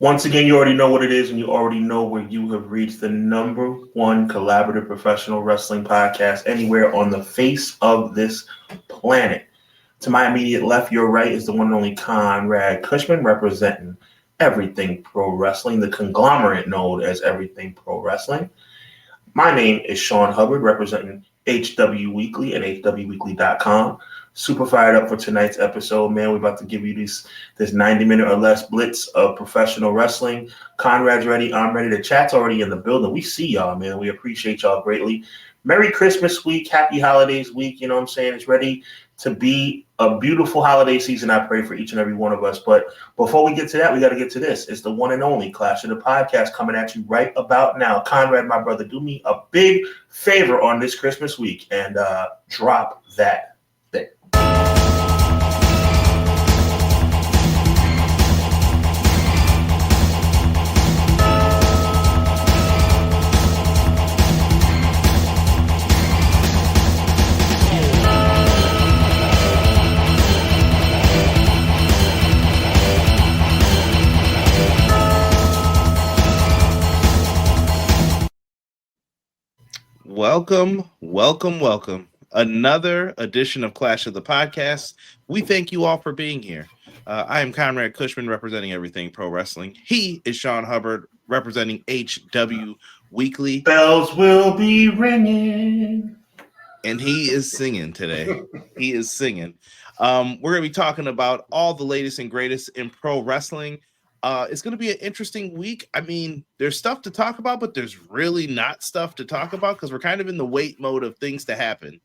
Once again, you already know what it is, and you already know where you have reached the number one collaborative professional wrestling podcast anywhere on the face of this planet. To my immediate left, your right, is the one and only Conrad Cushman, representing Everything Pro Wrestling, the conglomerate known as Everything Pro Wrestling. My name is Sean Hubbard, representing HW Weekly and HWweekly.com. Super fired up for tonight's episode, man. We're about to give you this 90-minute or less blitz of professional wrestling. Conrad's ready. I'm ready. The chat's already in the building. We see y'all, man. We appreciate y'all greatly. Merry Christmas week. Happy holidays week. You know what I'm saying? It's ready to be a beautiful holiday season. I pray for each and every one of us. But before we get to that, we got to get to this. It's the one and only Clash of the Podcast coming at you right about now. Conrad, my brother, do me a big favor on this Christmas week and drop that thing. Welcome. Another edition of Clash of the Podcast. We thank you all for being here. I am Conrad Cushman, representing Everything Pro Wrestling. He is Sean Hubbard, representing HW Weekly. Bells will be ringing. And he is singing today. He is singing. We're going to be talking about all the latest and greatest in pro wrestling. It's going to be an interesting week. I mean, there's stuff to talk about, but there's really not stuff to talk about because we're kind of in the wait mode of things to happen.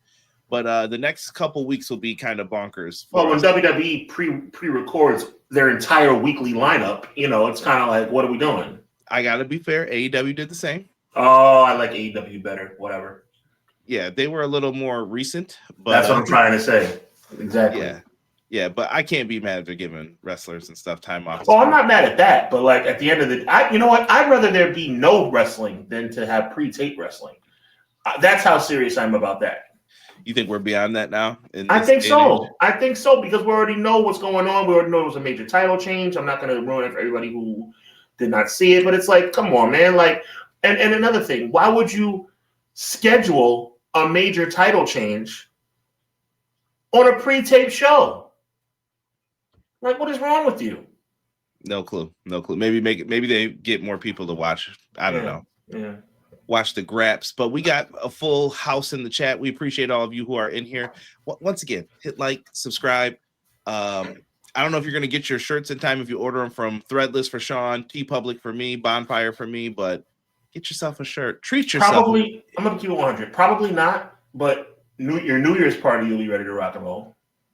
But the next couple weeks will be kind of bonkers. Well, when WWE pre-records their entire weekly lineup, you know, it's kind of like, what are we doing? I got to be fair. AEW did the same. Oh, I like AEW better. Whatever. Yeah, they were a little more recent. But that's what I'm trying to say. Exactly. Yeah, but I can't be mad at giving wrestlers and stuff time off. Oh, I'm not mad at that, but like at the end of the day, you know what? I'd rather there be no wrestling than to have pre-tape wrestling. That's how serious I'm about that. You think we're beyond that now? I think so. I think so because we already know what's going on. We already know it was a major title change. I'm not going to ruin it for everybody who did not see it, but it's like, come on, man. Like, and another thing, why would you schedule a major title change on a pre-tape show? Like, what is wrong with you? No clue. Maybe they get more people to watch. I don't know. Yeah. Watch the graps. But we got a full house in the chat. We appreciate all of you who are in here. Once again, hit like, subscribe. I don't know if you're going to get your shirts in time if you order them from Threadless for Sean, TeePublic for me, Bonfire for me, but get yourself a shirt. Treat yourself. Probably, I'm going to keep it 100. Probably not, but your New Year's party, you'll be ready to rock and roll.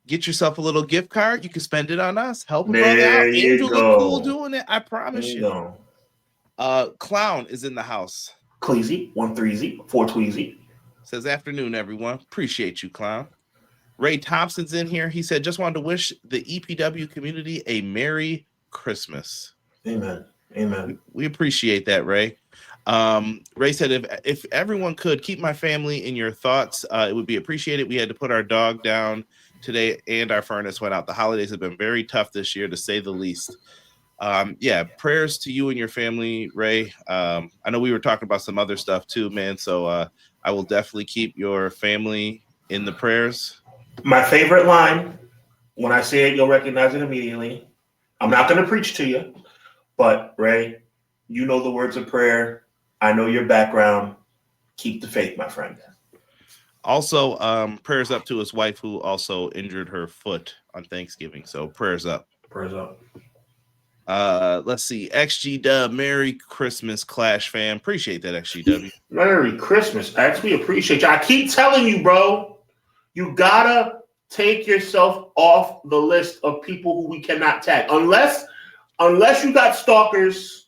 Get yourself a little gift card. You can spend it on us. Help a brother out. Angel look cool doing it. I promise you. Go. Clown is in the house. Cleasy, 130, 420. Says afternoon, everyone. Appreciate you, Clown. Ray Thompson's in here. He said, just wanted to wish the EPW community a Merry Christmas. Amen. We appreciate that, Ray. Ray said, if everyone could keep my family in your thoughts, it would be appreciated. We had to put our dog down today and our furnace went out. The holidays have been very tough this year, to say the least. Prayers to you and your family, Ray. I know we were talking about some other stuff too, man. So I will definitely keep your family in the prayers. My favorite line, when I say it, you'll recognize it immediately. I'm not going to preach to you, but Ray, you know the words of prayer. I know your background. Keep the faith, my friend. Also, prayers up to his wife who also injured her foot on Thanksgiving. So prayers up. Let's see. XG Dub, Merry Christmas, Clash fam. Appreciate that, XG W. Merry Christmas, X. We appreciate you. I keep telling you, bro, you gotta take yourself off the list of people who we cannot tag. Unless you got stalkers,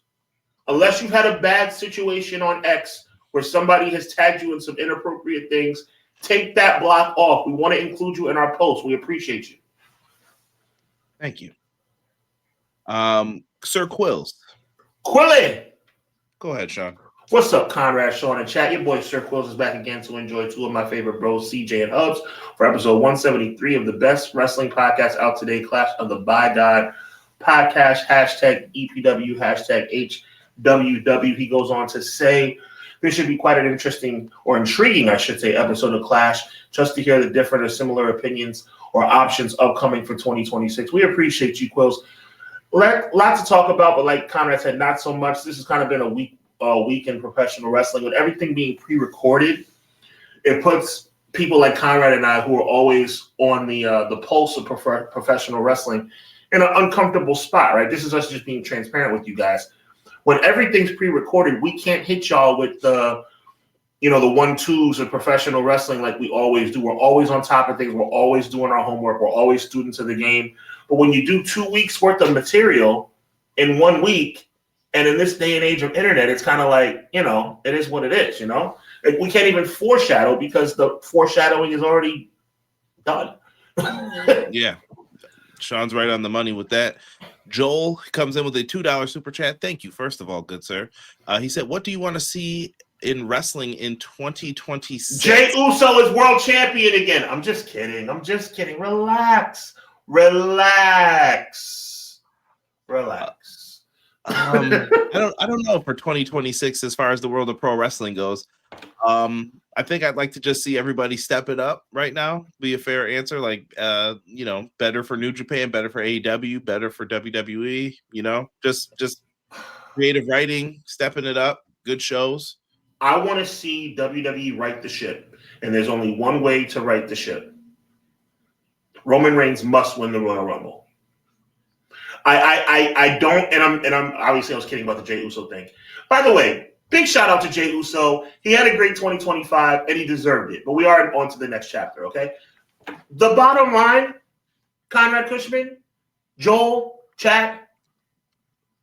unless you've had a bad situation on X where somebody has tagged you in some inappropriate things, take that block off. We want to include you in our posts. We appreciate you. Thank you. Sir Quills. Quilly! Go ahead, Sean. What's up, Conrad, Sean, and chat? Your boy Sir Quills is back again to enjoy two of my favorite bros, CJ and Hubs, for episode 173 of the best wrestling podcast out today, Clash of the By God podcast, hashtag EPW, hashtag HWW. He goes on to say, this should be quite an interesting or intriguing, I should say, episode of Clash, just to hear the different or similar opinions or options upcoming for 2026. We appreciate you, Quills. Lots to talk about, but like Conrad said, not so much. This has kind of been a week in professional wrestling with everything being pre-recorded. It puts people like Conrad and I, who are always on the pulse of professional wrestling, in an uncomfortable spot, right? This is us just being transparent with you guys. When everything's pre-recorded, we can't hit y'all with the 1-2s of professional wrestling like we always do. We're always on top of things. We're always doing our homework. We're always students of the game. But when you do 2 weeks worth of material in 1 week, and in this day and age of internet, it's kind of like, it is what it is, Like, we can't even foreshadow because the foreshadowing is already done. Yeah. Sean's right on the money with that. Joel comes in with a $2 super chat. Thank you, first of all, good sir. He said, what do you want to see in wrestling in 2026? Jey Uso is world champion again. I'm just kidding. Relax. I don't know for 2026 as far as the world of pro wrestling goes. I think I'd like to just see everybody step it up right now. Be a fair answer, like better for New Japan, better for AEW, better for WWE. Just creative writing, stepping it up, good shows. I want to see WWE right the ship, and there's only one way to right the ship. Roman Reigns must win the Royal Rumble. I don't, and I'm obviously I was kidding about the Jey Uso thing. By the way, big shout out to Jey Uso. He had a great 2025 and he deserved it. But we are on to the next chapter, okay? The bottom line, Conrad Cushman, Joel, Chad,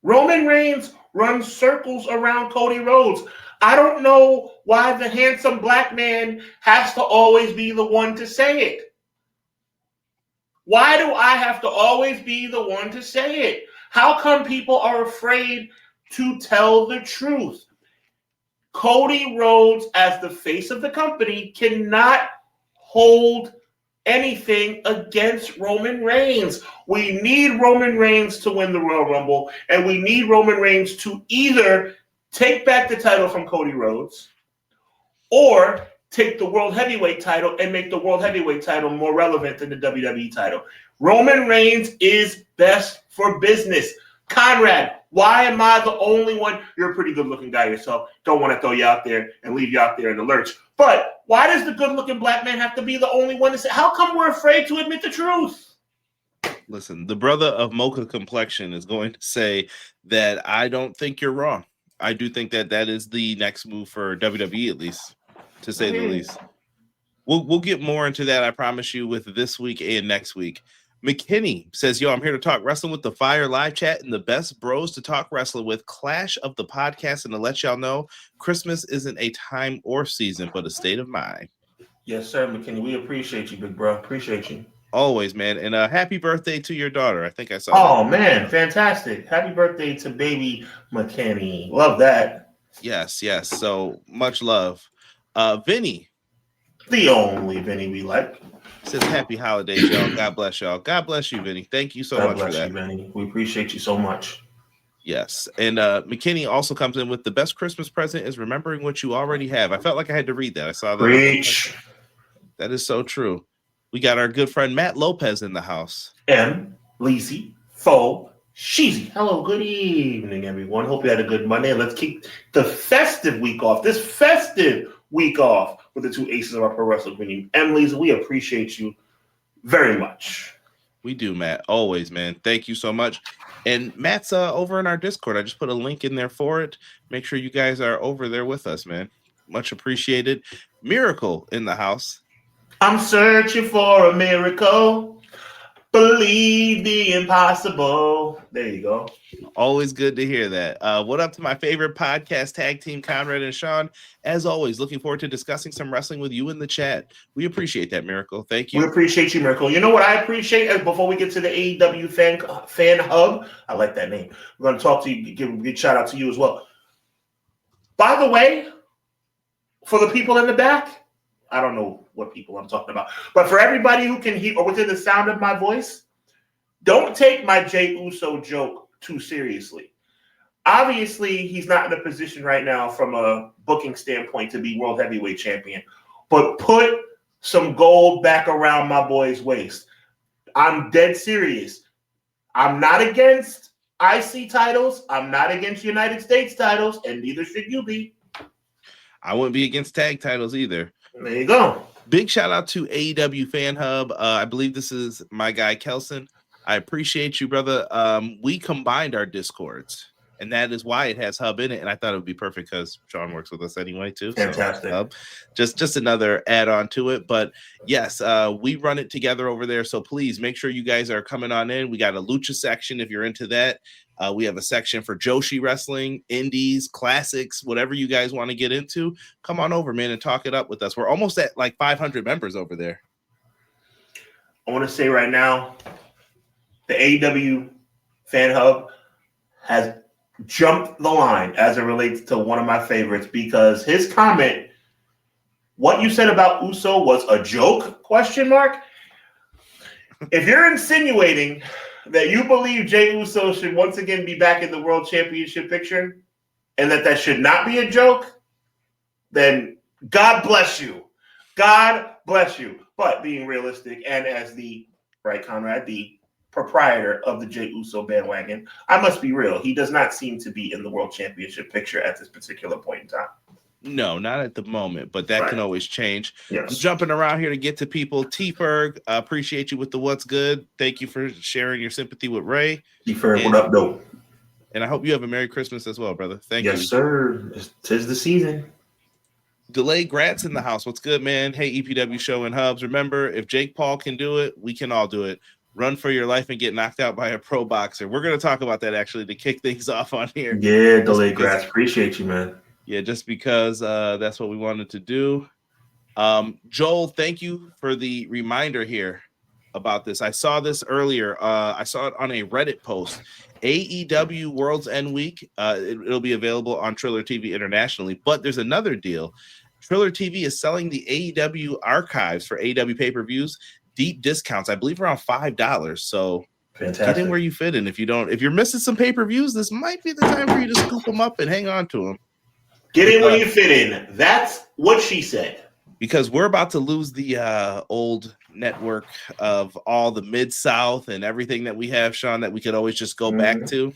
Roman Reigns runs circles around Cody Rhodes. I don't know why the handsome black man has to always be the one to say it. Why do I have to always be the one to say it? How come people are afraid to tell the truth? Cody Rhodes, as the face of the company, cannot hold anything against Roman Reigns. We need Roman Reigns to win the Royal Rumble, and we need Roman Reigns to either take back the title from Cody Rhodes or take the World Heavyweight title and make the World Heavyweight title more relevant than the WWE title. Roman Reigns is best for business. Conrad, why am I the only one? You're a pretty good-looking guy yourself. Don't want to throw you out there and leave you out there in the lurch. But why does the good-looking black man have to be the only one to say? How come we're afraid to admit the truth? Listen, the brother of mocha complexion is going to say that I don't think you're wrong. I do think that is the next move for WWE, at least, to say the least. We'll get more into that, I promise you, with this week and next week. McKinney says, yo, I'm here to talk wrestling with the Fire live chat and the best bros to talk wrestling with. Clash of the podcast, and to let y'all know, Christmas isn't a time or season, but a state of mind. Yes, sir, McKinney. We appreciate you, big bro. Appreciate you. Always, man. And happy birthday to your daughter. I think I saw that. Oh, man. Fantastic. Happy birthday to baby McKinney. Love that. Yes. So much love. Vinny. The only Vinny we like. Says happy holidays, y'all. God bless y'all. God bless you, Vinny. Thank you so much for that. God bless you, Vinny. We appreciate you so much. Yes. And McKinney also comes in with the best Christmas present is remembering what you already have. I felt like I had to read that. I saw that. Preach. That is so true. We got our good friend Matt Lopez in the house. M. Leezy, Fo, Sheezy. Hello, good evening, everyone. Hope you had a good Monday. Let's keep the festive week off. This festive week off with the two aces of our pro wrestling community. M. Leezy, we appreciate you very much. We do, Matt. Always, man. Thank you so much. And Matt's over in our Discord. I just put a link in there for it. Make sure you guys are over there with us, man. Much appreciated. Miracle in the house. I'm searching for a miracle. Believe the impossible. There you go. Always good to hear that. What up to my favorite podcast tag team, Conrad and Sean? As always, looking forward to discussing some wrestling with you in the chat. We appreciate that, Miracle. Thank you. We appreciate you, Miracle. You know what I appreciate? Before we get to the AEW fan hub, I like that name. We're going to talk to you, give a big shout out to you as well. By the way, for the people in the back, I don't know what people I'm talking about, but for everybody who can hear or within the sound of my voice, don't take my Jey Uso joke too seriously. Obviously, he's not in a position right now from a booking standpoint to be world heavyweight champion, but put some gold back around my boy's waist. I'm dead serious. I'm not against IC titles. I'm not against United States titles, and neither should you be. I wouldn't be against tag titles either. There you go. Big shout out to AEW Fan Hub. I believe this is my guy, Kelson. I appreciate you, brother. We combined our Discords, and that is why it has Hub in it. And I thought it would be perfect because Sean works with us anyway, too. Fantastic. So, just another add-on to it. But yes, we run it together over there. So please make sure you guys are coming on in. We got a lucha section if you're into that. We have a section for Joshi wrestling, indies, classics, whatever you guys want to get into. Come on over, man, and talk it up with us. We're almost at like 500 members over there. I want to say right now, the AEW Fan Hub has jumped the line as it relates to one of my favorites because his comment, what you said about Uso was a joke, ? If you're insinuating that you believe Jey Uso should once again be back in the World Championship picture and that should not be a joke, then God bless you. God bless you. But being realistic and as the, right, Conrad, the proprietor of the Jey Uso bandwagon, I must be real. He does not seem to be in the World Championship picture at this particular point in time. No, not at the moment, but that can always change. Yes. I'm jumping around here to get to people. T-Ferg, appreciate you with the what's good. Thank you for sharing your sympathy with Ray. T-Ferg, what up, though? And I hope you have a Merry Christmas as well, brother. Thank you. Yes, sir. 'Tis the season. Delay Grats in the house. What's good, man? Hey, EPW Show and Hubs. Remember, if Jake Paul can do it, we can all do it. Run for your life and get knocked out by a pro boxer. We're going to talk about that, actually, to kick things off on here. Yeah, Delay Grats. Appreciate you, man. Yeah, just because that's what we wanted to do. Joel, thank you for the reminder here about this. I saw this earlier. I saw it on a Reddit post. AEW World's End Week. It'll be available on Triller TV internationally. But there's another deal. Triller TV is selling the AEW archives for AEW pay-per-views. Deep discounts, I believe around $5. So fantastic. Get in where you fit in. If you're missing some pay-per-views, this might be the time for you to scoop them up and hang on to them. Get in where you fit in. That's what she said. Because we're about to lose the old network of all the Mid-South and everything that we have, Sean, that we could always just go back to.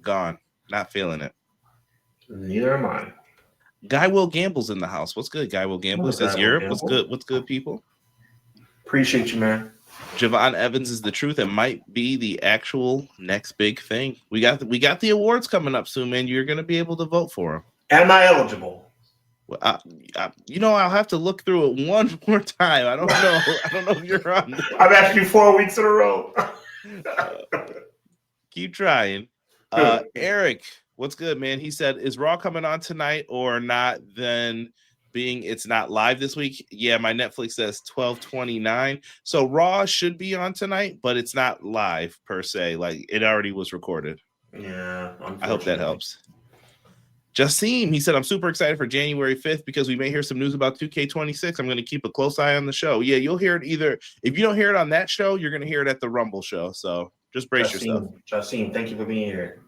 Gone. Not feeling it. Neither am I. Guy Will Gamble's in the house. What's good, Guy Will Gamble? He says Europe. What's good? What's good, people? Appreciate you, man. Javon Evans is the truth and might be the actual next big thing. We got the awards coming up soon, man. You're going to be able to vote for them. Am I eligible? Well, I'll have to look through it one more time. I don't know. I don't know if you're on. I've asked you 4 weeks in a row. Keep trying. Eric, what's good, man? He said, is Raw coming on tonight or not? Then being it's not live this week. Yeah, my Netflix says 12/29. So Raw should be on tonight, but it's not live per se. Like it already was recorded. Yeah. I hope that helps. Jasim, he said, I'm super excited for January 5th because we may hear some news about 2K26. I'm going to keep a close eye on the show. Yeah, you'll hear it either. If you don't hear it on that show, you're going to hear it at the Rumble show. So just brace yourself. Jasim, thank you for being here.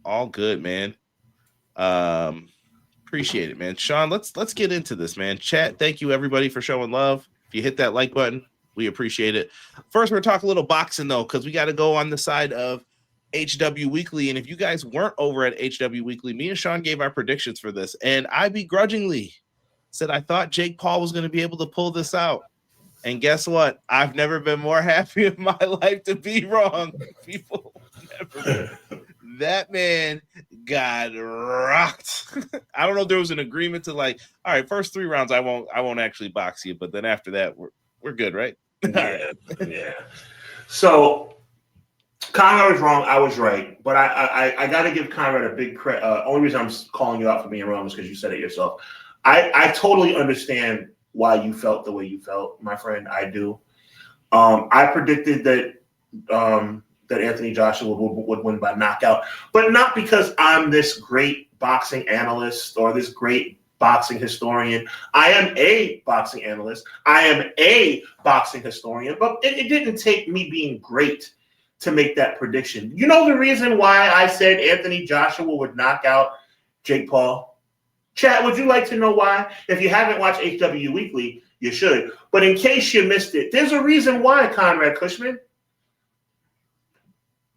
All good, man. Appreciate it, man. Sean, let's get into this, man. Chat, thank you, everybody, for showing love. If you hit that like button, we appreciate it. First, we're going to talk a little boxing, though, because we got to go on the side of HW Weekly, and if you guys weren't over at HW Weekly, me and Sean gave our predictions for this, and I begrudgingly said I thought Jake Paul was going to be able to pull this out, and guess what? I've never been more happy in my life to be wrong. People, never. That man got rocked. I don't know if there was an agreement to like, all right, first 3 rounds, I won't actually box you, but then after that, we're good, right? Yeah, yeah. So. Conrad was wrong. I was right. But I got to give Conrad a big credit. Only reason I'm calling you out for being wrong is because you said it yourself. I totally understand why you felt the way you felt, my friend. I do. I predicted that Anthony Joshua would win by knockout, but not because I'm this great boxing analyst or this great boxing historian. I am a boxing analyst. I am a boxing historian. But it didn't take me being great to make that prediction. You know the reason why I said Anthony Joshua would knock out Jake Paul? Chat, would you like to know why? If you haven't watched HW Weekly, you should. But in case you missed it, there's a reason why, Conrad Cushman.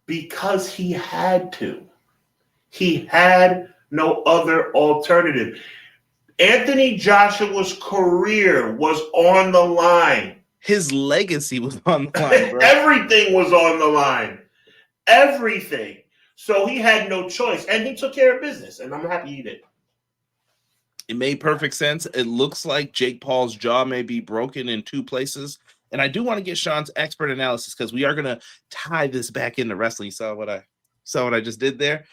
Because he had to. He had no other alternative. Anthony Joshua's career was on the line. His legacy was on the line, bro. Everything was on the line. Everything. So he had no choice. And he took care of business. And I'm happy he did. It made perfect sense. It looks like Jake Paul's jaw may be broken in 2 places. And I do want to get Sean's expert analysis because we are going to tie this back into wrestling. You saw what I just did there?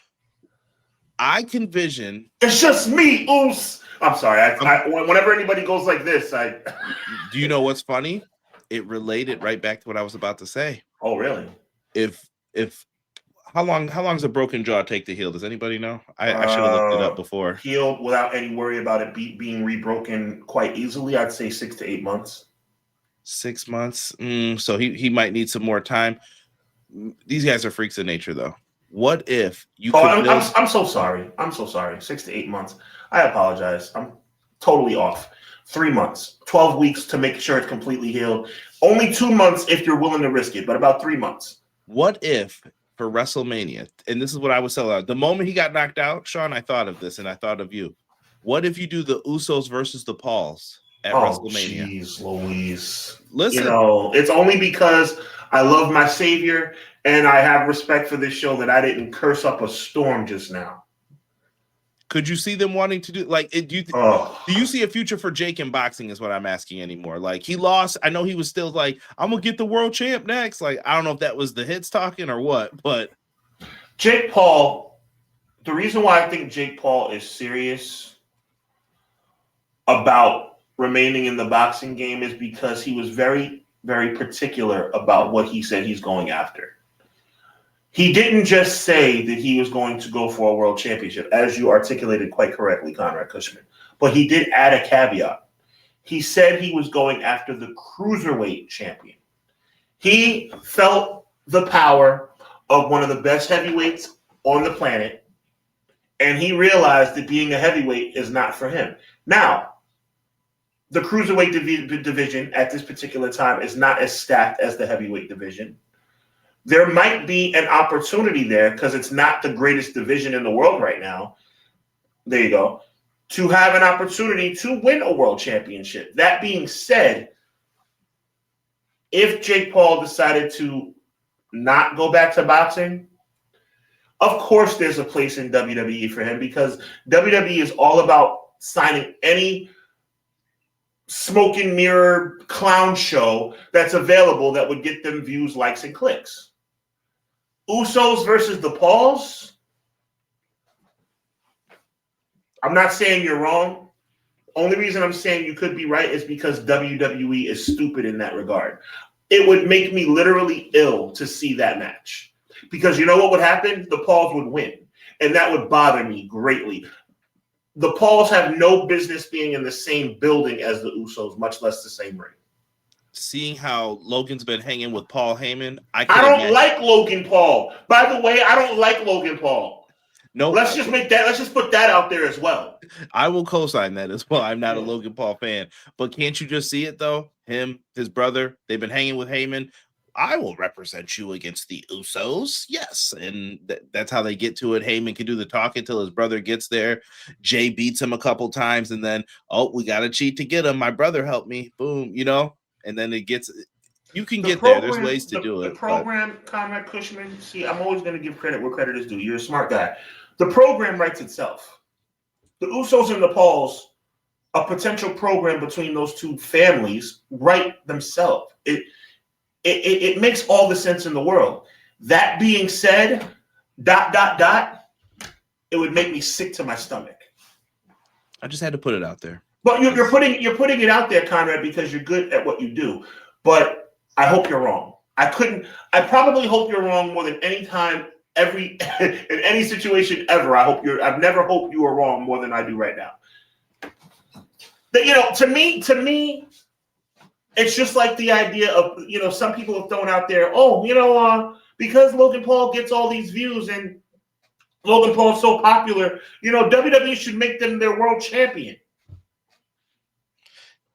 I can vision. It's just me, Oos. I'm sorry. Whenever anybody goes like this, Do you know what's funny? It related right back to what I was about to say. Oh, really? How long does a broken jaw take to heal? Does anybody know? I should have looked it up before. Healed without any worry about it being rebroken quite easily. I'd say 6 to 8 months. 6 months. So he might need some more time. These guys are freaks of nature, though. What if you? I'm so sorry. 6 to 8 months. I apologize. I'm totally off. 3 months, 12 weeks to make sure it's completely healed. Only 2 months if you're willing to risk it, but about 3 months. What if for WrestleMania? And this is what I would sell out. The moment he got knocked out, Sean, I thought of this and I thought of you. What if you do the Usos versus the Pauls at WrestleMania? Jeez Louise. Listen, it's only because I love my savior and I have respect for this show that I didn't curse up a storm just now. Could you see them wanting to do do you see a future for Jake in boxing is what I'm asking anymore? Like he lost. I know he was still like, I'm going to get the world champ next. Like, I don't know if that was the hits talking or what, but Jake Paul, the reason why I think Jake Paul is serious about remaining in the boxing game is because he was very, very particular about what he said he's going after. He didn't just say that he was going to go for a world championship, as you articulated quite correctly, Conrad Cushman. But he did add a caveat. He said he was going after the cruiserweight champion. He felt the power of one of the best heavyweights on the planet, and he realized that being a heavyweight is not for him. Now, the cruiserweight division at this particular time is not as stacked as the heavyweight division. There might be an opportunity there because it's not the greatest division in the world right now. There you go. To have an opportunity to win a world championship. That being said, if Jake Paul decided to not go back to boxing, of course there's a place in WWE for him because WWE is all about signing any smoke and mirror clown show that's available that would get them views, likes, and clicks. Usos versus the Pauls. I'm not saying you're wrong. Only reason I'm saying you could be right is because WWE is stupid in that regard. It would make me literally ill to see that match. Because you know what would happen? The Pauls would win. And that would bother me greatly. The Pauls have no business being in the same building as the Usos, much less the same ring. Seeing how Logan's been hanging with Paul Heyman, I don't like Logan Paul. By the way, I don't like Logan Paul. No, let's just put that out there as well. I will co-sign that as well. I'm not a Logan Paul fan, but can't you just see it though? Him, his brother, they've been hanging with Heyman. I will represent you against the Usos. Yes. And that's how they get to it. Heyman can do the talking until his brother gets there. Jay beats him a couple times and then, we got to cheat to get him. My brother helped me. Boom, and then it gets, you can get there. There's ways to do it. The program, Conrad Cushman, see, I'm always going to give credit where credit is due. You're a smart guy. The program writes itself. The Usos and the Pauls, a potential program between those two families, write themselves. It makes all the sense in the world. That being said, ... it would make me sick to my stomach. I just had to put it out there. But you're putting it out there, Conrad, because you're good at what you do. But I hope you're wrong. I probably hope you're wrong more than any time, in any situation ever. I've never hoped you are wrong more than I do right now. To me, it's just like the idea of, some people have thrown out there, because Logan Paul gets all these views and Logan Paul's so popular, WWE should make them their world champion.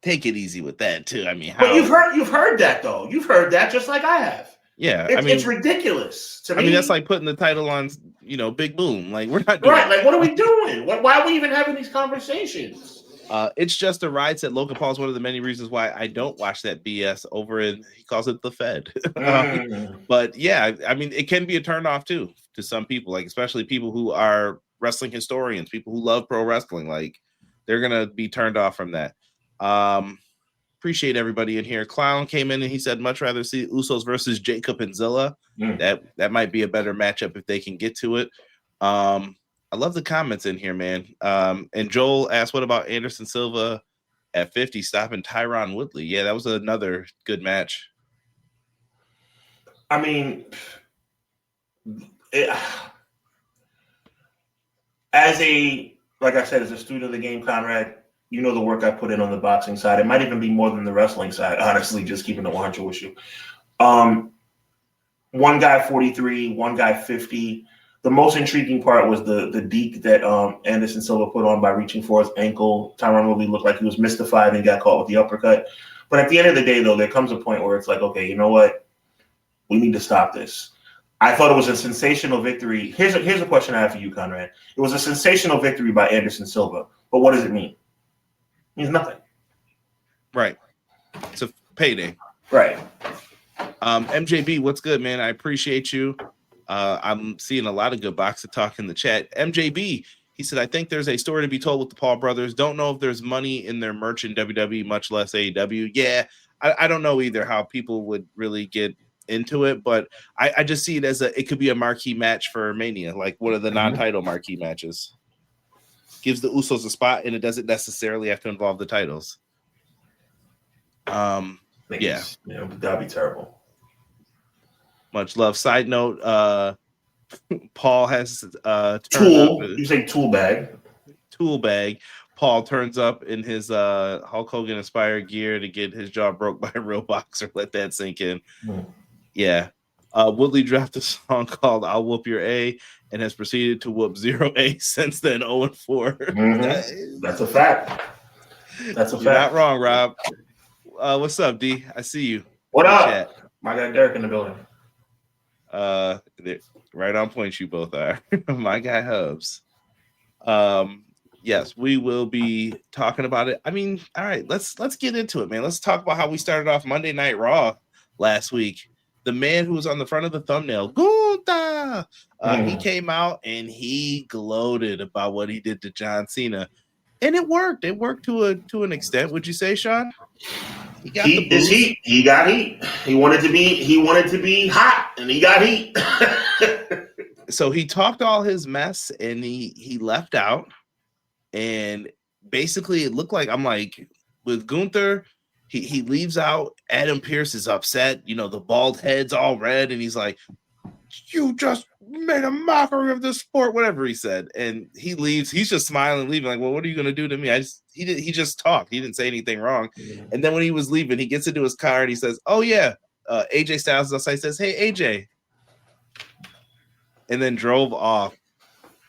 Take it easy with that too. I mean, but you've heard that though. You've heard that just like I have. Yeah, it's ridiculous to me. I mean, that's like putting the title on, Big Boom. Like, we're not doing right. Like, what are we doing? Why are we even having these conversations? It's just a ride. Said Logan Paul is one of the many reasons why I don't watch that BS over in. He calls it the Fed. But yeah, I mean, it can be a turnoff too to some people, like especially people who are wrestling historians, people who love pro wrestling. Like, they're gonna be turned off from that. Appreciate everybody in here. Clown came in and he said much rather see Usos versus Jacob and Zilla. That might be a better matchup if they can get to it. I love the comments in here, man. And Joel asked, what about Anderson Silva at 50 stopping Tyron Woodley? Yeah, that was another good match. I mean, like I said, as a student of the game, Conrad, you know the work I put in on the boxing side. It might even be more than the wrestling side, honestly, just keeping it 100 with you. One guy 43, one guy 50. The most intriguing part was the deke that Anderson Silva put on by reaching for his ankle. Tyron Woodley looked like he was mystified and got caught with the uppercut. But at the end of the day, though, there comes a point where it's like, okay, you know what? We need to stop this. I thought it was a sensational victory. Here's a question I have for you, Conrad. It was a sensational victory by Anderson Silva. But what does it mean? It means nothing. Right. It's a payday. Right. MJB, what's good, man? I appreciate you. I'm seeing a lot of good boxer talk in the chat. MJB, he said, I think there's a story to be told with the Paul brothers. Don't know if there's money in their merch in WWE, much less AEW. Yeah, I don't know either how people would really get into it, but I just see it as it could be a marquee match for Mania, like one of the non-title marquee matches. Gives the Usos a spot, and it doesn't necessarily have to involve the titles. Yeah, that'd be terrible. Much love. Side note, Paul has tool. You say tool bag. Tool bag. Paul turns up in his Hulk Hogan inspired gear to get his jaw broke by a real boxer. Let that sink in. Yeah. Woodley dropped a song called "I'll Whoop Your A" and has proceeded to whoop 0A since then. 0-4. That's a fact. That's a fact. You're not wrong, Rob. What's up, D? I see you. What up? Chat. My guy Derek in the building. Right on point, you both are. My guy Hubs. Yes, we will be talking about it. I mean, all right, let's get into it, man. Let's talk about how we started off Monday Night Raw last week. The man who was on the front of the thumbnail, Gunther, he came out and he gloated about what he did to John Cena, and it worked. It worked to an extent. Would you say, Sean? He got heat. He got heat. He wanted to be hot, and he got heat. So he talked all his mess, and he left out, and basically it looked like, I'm like, with Gunther, he leaves out. Adam Pearce is upset. You know, the bald head's all red, and he's like, "You just made a mockery of the sport," whatever he said, and he leaves. He's just smiling, leaving. Like, well, what are you gonna do to me? He just talked. He didn't say anything wrong. And then when he was leaving, he gets into his car and he says, "Oh yeah, AJ Styles is outside." Says, "Hey AJ," and then drove off.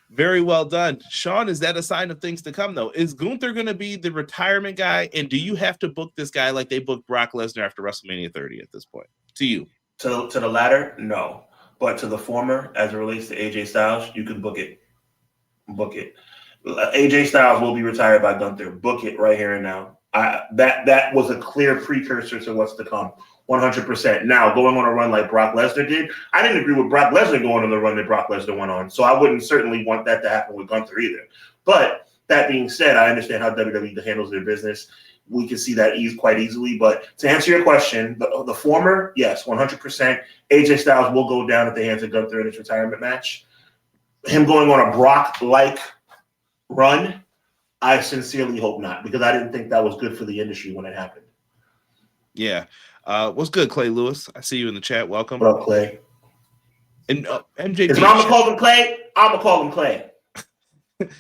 Very well done, Sean. Is that a sign of things to come, though? Is Gunther going to be the retirement guy, and do you have to book this guy like they booked Brock Lesnar after WrestleMania 30 at this point? To you, to the latter, no. But to the former, as it relates to AJ Styles, you can book it. Book it. AJ Styles will be retired by Gunther. Book it right here and now. That was a clear precursor to what's to come. 100%. Now, going on a run like Brock Lesnar did, I didn't agree with Brock Lesnar going on the run that Brock Lesnar went on. So I wouldn't certainly want that to happen with Gunther either. But that being said, I understand how WWE handles their business. We can see that quite easily. But to answer your question, the former, yes, 100%. AJ Styles will go down at the hands of Gunther in his retirement match. Him going on a Brock-like run, I sincerely hope not, because I didn't think that was good for the industry when it happened. Yeah. What's good, Clay Lewis? I see you in the chat. Welcome. What up, Clay? And MJB. Is Mama call him Clay? I'm going to call him Clay.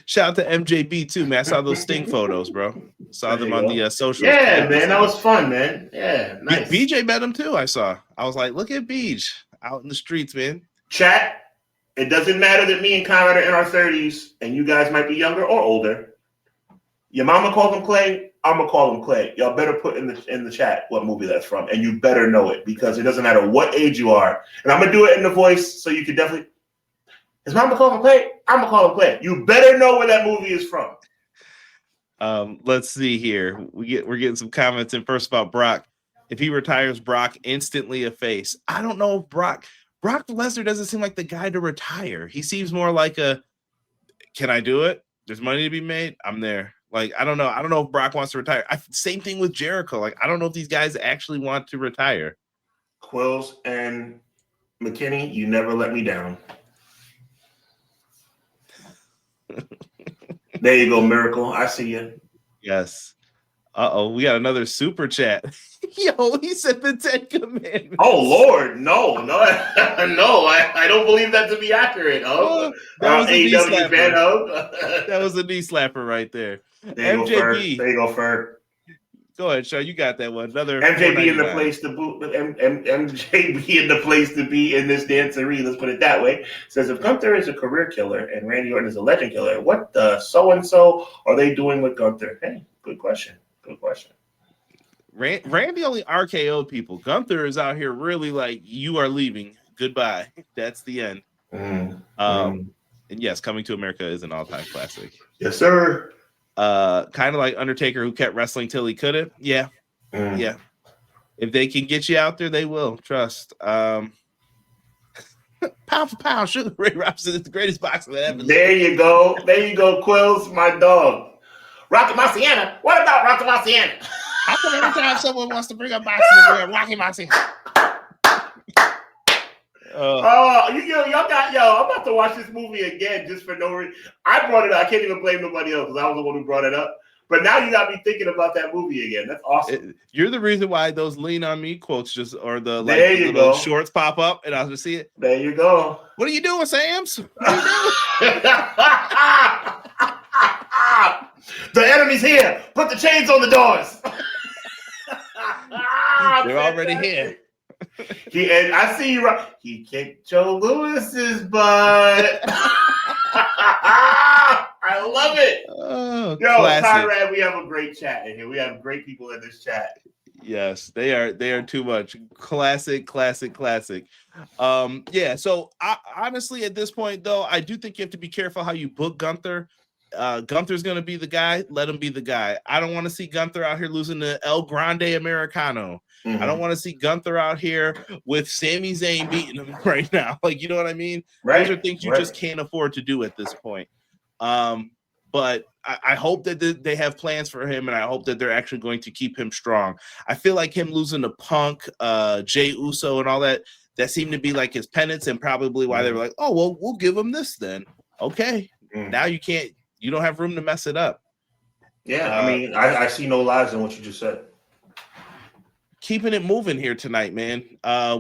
Shout out to MJB too, man. I saw those Sting photos, bro. Saw them on the socials. Yeah, man, that was fun, man. Yeah, nice. BJ met him too. I saw. I was like, look at Beej out in the streets, man. Chat. It doesn't matter that me and Conrad are in our 30s, and you guys might be younger or older. Your mama calls him Clay. I'm gonna call him Clay. Y'all better put in the chat what movie that's from, and you better know it because it doesn't matter what age you are. And I'm gonna do it in the voice so you can definitely. His mama calls him Clay. I'm gonna call him Clay. You better know where that movie is from. Let's see here. We're getting some comments in first about Brock. If he retires, Brock instantly a face. I don't know if Brock Lesnar doesn't seem like the guy to retire. He seems more like can I do it? There's money to be made. I'm there. Like, I don't know. I don't know if Brock wants to retire. Same thing with Jericho. Like, I don't know if these guys actually want to retire. Quills and McKinney, you never let me down. There you go, Miracle. I see you. Yes. We got another super chat. Yo, he said the 10 Commandments. Oh, Lord. No. I don't believe that to be accurate. That was a knee AEW fan slapper. That was a knee slapper right there. MJB. There you go, Ferg. Go ahead, Sean. You got that one. Another MJB in the place to boot. MJB in the place to be in this dancery. Let's put it that way. Says if Gunther is a career killer and Randy Orton is a legend killer, what the so-and-so are they doing with Gunther? Hey, good question. Randy only RKO'd people. Gunther is out here really like, you are leaving. Goodbye. That's the end. And yes, Coming to America is an all-time classic. Yes, sir. Kind of like Undertaker, who kept wrestling till he couldn't. Yeah. Yeah. If they can get you out there, they will. Trust. Pound for pound, Sugar Ray Robinson is the greatest boxer that ever lived. There you go, Quills, my dog. Rocky Marciano. What about Rocky Marciano? How come every time someone wants to bring up boxing, they bring up Rocky Marciano? I'm about to watch this movie again just for no reason. I brought it up. I can't even blame nobody else because I was the one who brought it up. But now you got me thinking about that movie again. That's awesome. You're the reason why those lean on me quotes little shorts pop up and I'll just see it. There you go. What are you doing, Sams? What are you doing? The enemy's here. Put the chains on the doors. They're already here. I see you. He kicked Joe Lewis's butt. I love it. Oh, yo, classic. Conrad, we have a great chat in here. We have great people in this chat. Yes, they are too much. Classic. Yeah, so honestly, at this point, though, I do think you have to be careful how you book Gunther. Gunther's going to be the guy. Let him be the guy. I don't want to see Gunther out here losing to El Grande Americano. Mm-hmm. I don't want to see Gunther out here with Sami Zayn beating him right now. Like, you know what I mean? Right. Those are things you just can't afford to do at this point. But I hope that they have plans for him, and I hope that they're actually going to keep him strong. I feel like him losing to Punk, Jey Uso, and all that seemed to be like his penance, and probably why they were like, oh, well, we'll give him this then. Okay. Now you don't have room to mess it up. Yeah, I mean, I see no lies in what you just said. Keeping it moving here tonight, man.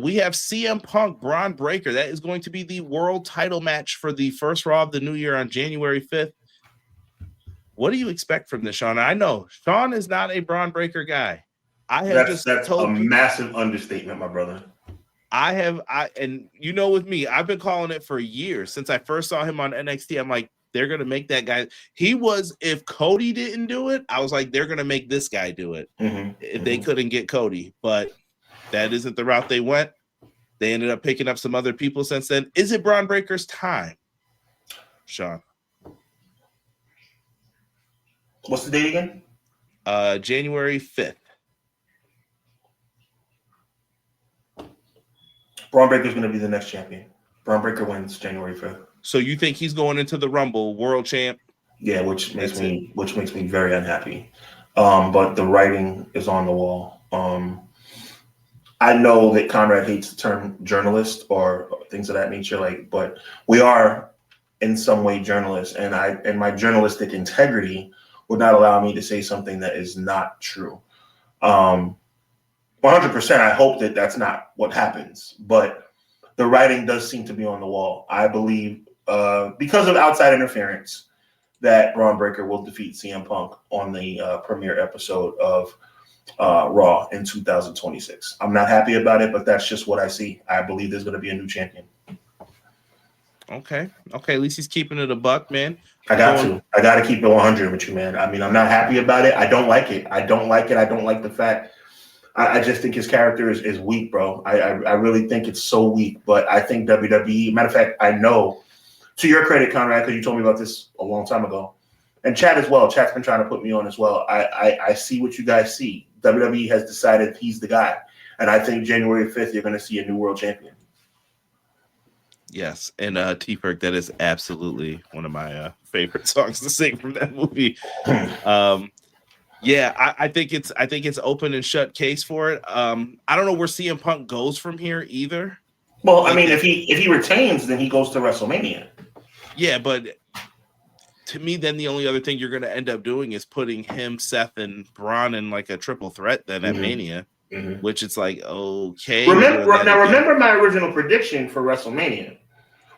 We have CM Punk, Braun Breaker. That is going to be the world title match for the first Raw of the new year on January 5th. What do you expect from this, Sean? I know Sean is not a Braun Breaker guy. That's a massive understatement, my brother. And you know, with me, I've been calling it for years since I first saw him on NXT. I'm like, they're going to make that guy. If Cody didn't do it, I was like, they're going to make this guy do it. If they couldn't get Cody, but that isn't the route they went. They ended up picking up some other people since then. Is it Braun Breaker's time, Sean? What's the date again? January 5th. Braun Breaker's going to be the next champion. Braun Breaker wins January 5th. So you think he's going into the Rumble world champ? Yeah, which makes me very unhappy. But the writing is on the wall. I know that Conrad hates the term journalist or things of that nature, but we are in some way journalists, and my journalistic integrity would not allow me to say something that is not true. 100%, I hope that that's not what happens, but the writing does seem to be on the wall. I believe because of outside interference, that Braun Breaker will defeat CM Punk on the premiere episode of Raw in 2026. I'm not happy about it, but that's just what I see. I believe there's going to be a new champion. Okay. At least he's keeping it a buck, man. I got to keep it 100 with you, man. I mean, I'm not happy about it. I don't like it. I don't like the fact. I just think his character is weak, bro. I really think it's so weak. But I think WWE, matter of fact, I know, to your credit, Conrad, because you told me about this a long time ago, and Chad as well. Chad's been trying to put me on as well. I see what you guys see. WWE has decided he's the guy. And I think January 5th, you're going to see a new world champion. Yes, and T-Perk, that is absolutely one of my favorite songs to sing from that movie. Yeah, I think it's open and shut case for it. I don't know where CM Punk goes from here either. Well, I mean, if he retains, then he goes to WrestleMania. Yeah, but to me, then the only other thing you're going to end up doing is putting him, Seth, and Braun in like a triple threat then at Mania, which it's like, okay. Remember my original prediction for WrestleMania.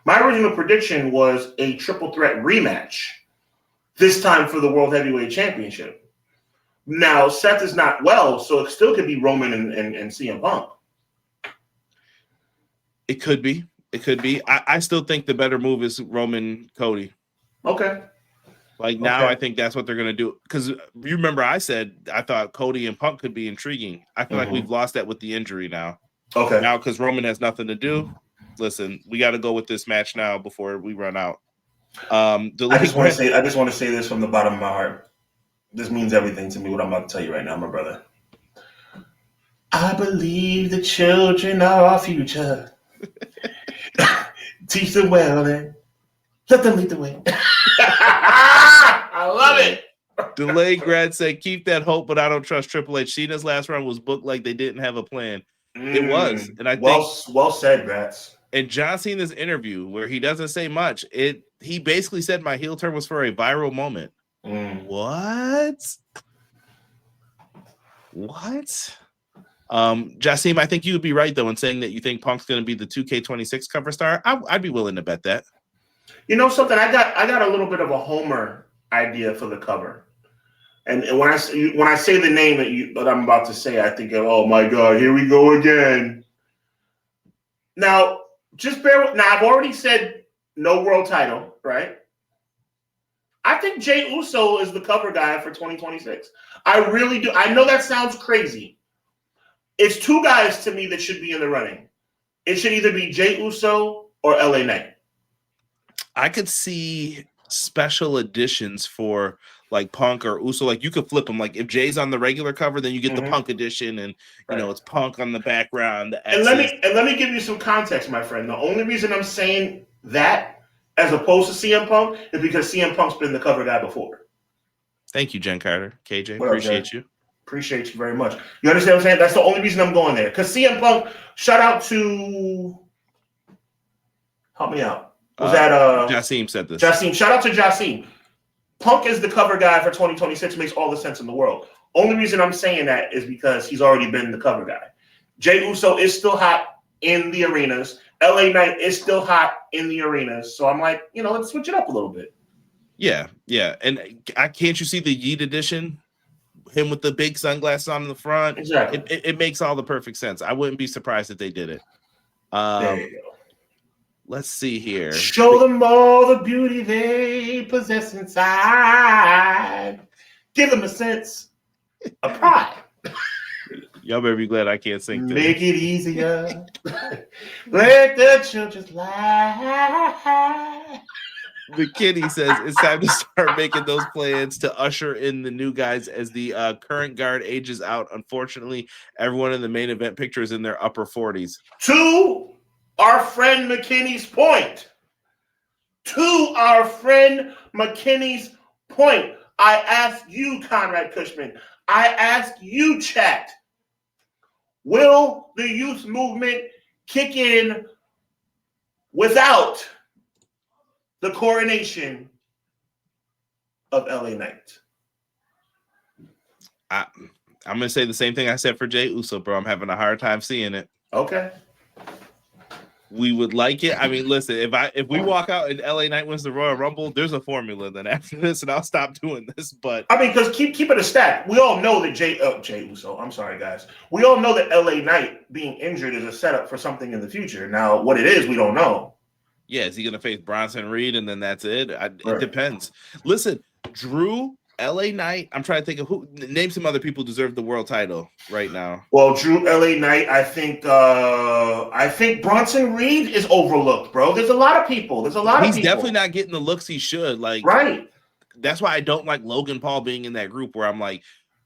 My original prediction was a triple threat rematch, this time for the World Heavyweight Championship. Now, Seth is not well, so it still could be Roman and CM Punk. It could be. I still think the better move is Roman Cody. Okay. Now I think that's what they're going to do. Because you remember I said I thought Cody and Punk could be intriguing. I feel like we've lost that with the injury now. Okay. Now, because Roman has nothing to do, listen, we got to go with this match now before we run out. I just want to say this from the bottom of my heart. This means everything to me, what I'm about to tell you right now, my brother. I believe the children are our future. Teach them well and let them lead the way. I love it. Delay Grad said, keep that hope, but I don't trust Triple H. Cena's last run was booked like they didn't have a plan. It was. And I think well said, Grats. And John Cena's interview, where he doesn't say much, he basically said my heel turn was for a viral moment. What? Jassim, I think you would be right though in saying that you think Punk's going to be the 2K26 cover star. I'd be willing to bet that. You know something? I got a little bit of a Homer idea for the cover, and when I say the name that I'm about to say, I think, oh my God, here we go again. Now, just bear with. Now, I've already said no world title, right? I think Jey Uso is the cover guy for 2026. I really do. I know that sounds crazy. It's two guys to me that should be in the running. It should either be Jey Uso or LA Knight. I could see special editions for like Punk or Uso. Like you could flip them. Like if Jay's on the regular cover, then you get the Punk edition, and you know it's Punk on the background. And let me give you some context, my friend. The only reason I'm saying that, as opposed to CM Punk, is because CM Punk's been the cover guy before. Thank you, Jen Carter. KJ, appreciate you. Appreciate you very much. You understand what I'm saying? That's the only reason I'm going there. Because CM Punk, shout out to, help me out. Was that Jassim said this. Jassim, shout out to Jassim. Punk is the cover guy for 2026. Makes all the sense in the world. Only reason I'm saying that is because he's already been the cover guy. Jey Uso is still hot in the arenas. LA Knight is still hot in the arenas. So I'm like, let's switch it up a little bit. Yeah. And can't you see the Yeet edition? Him with the big sunglasses on in the front. Exactly. It makes all the perfect sense. I wouldn't be surprised if they did it. There you go. Let's see here. Show them all the beauty they possess inside. Give them a sense of pride. Y'all better be glad I can't sing today. Make it easier. Let the children lie. McKinney says it's time to start making those plans to usher in the new guys as the current guard ages out. Unfortunately, everyone in the main event picture is in their upper 40s. To our friend McKinney's point, I ask you, Conrad Cushman, I ask you, chat, will the youth movement kick in without the coronation of LA Knight? I'm going to say the same thing I said for Jey Uso, bro. I'm having a hard time seeing it. Okay. We would like it. I mean, listen, if we walk out and LA Knight wins the Royal Rumble, there's a formula then after this, and I'll stop doing this. But I mean, because keep it a stat. We all know that Jay Uso. I'm sorry, guys. We all know that LA Knight being injured is a setup for something in the future. Now, what it is, we don't know. Yeah, is he going to face Bronson Reed and then that's it? It depends. Listen, Drew, LA Knight. I'm trying to think of who. Name some other people who deserve the world title right now. Well, Drew, LA Knight. I think Bronson Reed is overlooked, bro. There's a lot of people. He's definitely not getting the looks he should. Like, right. That's why I don't like Logan Paul being in that group. Where I'm like,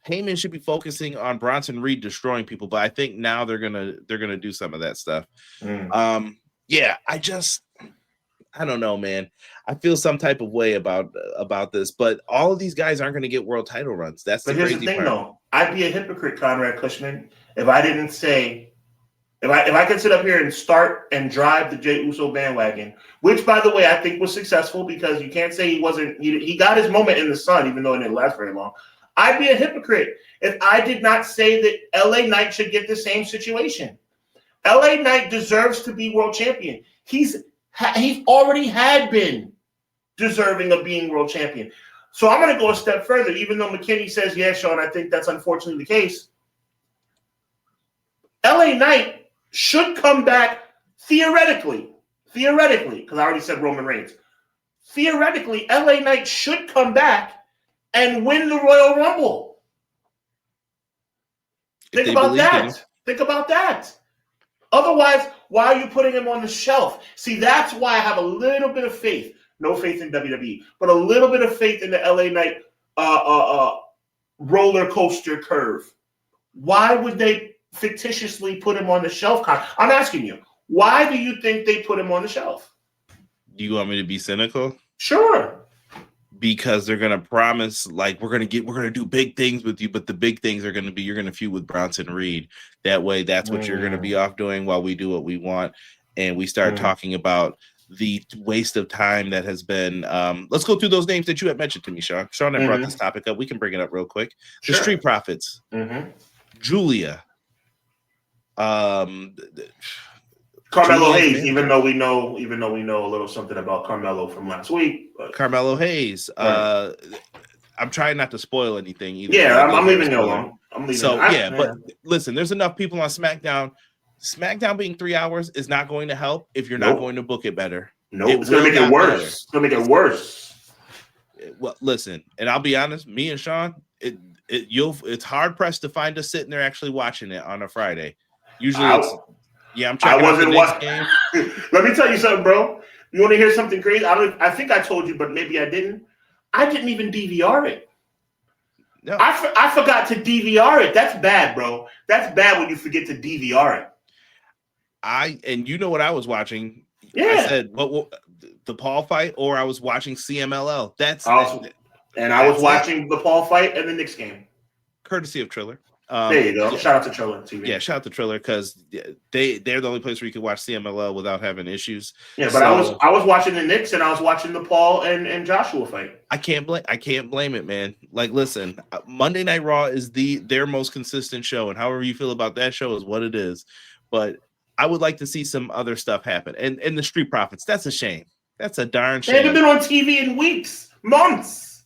Heyman should be focusing on Bronson Reed destroying people. But I think now they're gonna do some of that stuff. Yeah, I don't know, man. I feel some type of way about this, but all of these guys aren't going to get world title runs. That's the crazy thing, part. though. I'd be a hypocrite, Conrad Cushman, if I didn't say, if I could sit up here and start and drive the Jey Uso bandwagon, which, by the way, I think was successful because you can't say he wasn't. He got his moment in the sun, even though it didn't last very long. I'd be a hypocrite if I did not say that LA Knight should get the same situation. LA Knight deserves to be world champion. He's already had been deserving of being world champion. So I'm going to go a step further, even though McKinney says, yeah, Sean, I think that's unfortunately the case. LA Knight should come back theoretically, because I already said Roman Reigns. Theoretically, LA Knight should come back and win the Royal Rumble. Think about that. Otherwise, why are you putting him on the shelf? See, that's why I have a little bit of faith. No faith in WWE, but a little bit of faith in the LA Knight roller coaster curve. Why would they fictitiously put him on the shelf? I'm asking you, why do you think they put him on the shelf? Do you want me to be cynical? Sure. Because they're gonna promise, like, we're gonna do big things with you, but the big things are gonna be you're gonna feud with Bronson Reed. That way, that's what you're gonna be off doing while we do what we want, and we start talking about the waste of time that has been. Let's go through those names that you had mentioned to me, Sean. Sean had brought this topic up. We can bring it up real quick. The Street Profits, Julia, Carmelo Hayes, even though we know a little something about Carmelo from last week. But. Carmelo Hayes. Right. I'm trying not to spoil anything either. Yeah, I'm leaving it alone. But listen, there's enough people on SmackDown. SmackDown being 3 hours is not going to help if you're not going to book it better. It's going to make it worse. It's going to make it worse. Well, listen, and I'll be honest, me and Sean, it's hard pressed to find us sitting there actually watching it on a Friday. Usually I'm checking out the next game. Let me tell you something, bro. You want to hear something crazy? I think I told you, but maybe I didn't. I didn't even DVR it. No. I forgot to DVR it. That's bad, bro. That's bad when you forget to DVR it. And you know what I was watching? Yeah. I said, what the Paul fight, or I was watching CMLL. I was watching the Paul fight and the Knicks game. Courtesy of Triller. There you go. Yeah. Shout out to Triller TV. Yeah, shout out to Triller because they're the only place where you can watch CMLL without having issues. Yeah, but I was watching the Knicks and I was watching the Paul and Joshua fight. I can't blame it, man. Like, listen, Monday Night Raw is their most consistent show, and however you feel about that show is what it is. But I would like to see some other stuff happen. And the Street Profits, that's a shame. That's a darn shame. They haven't been on TV in months.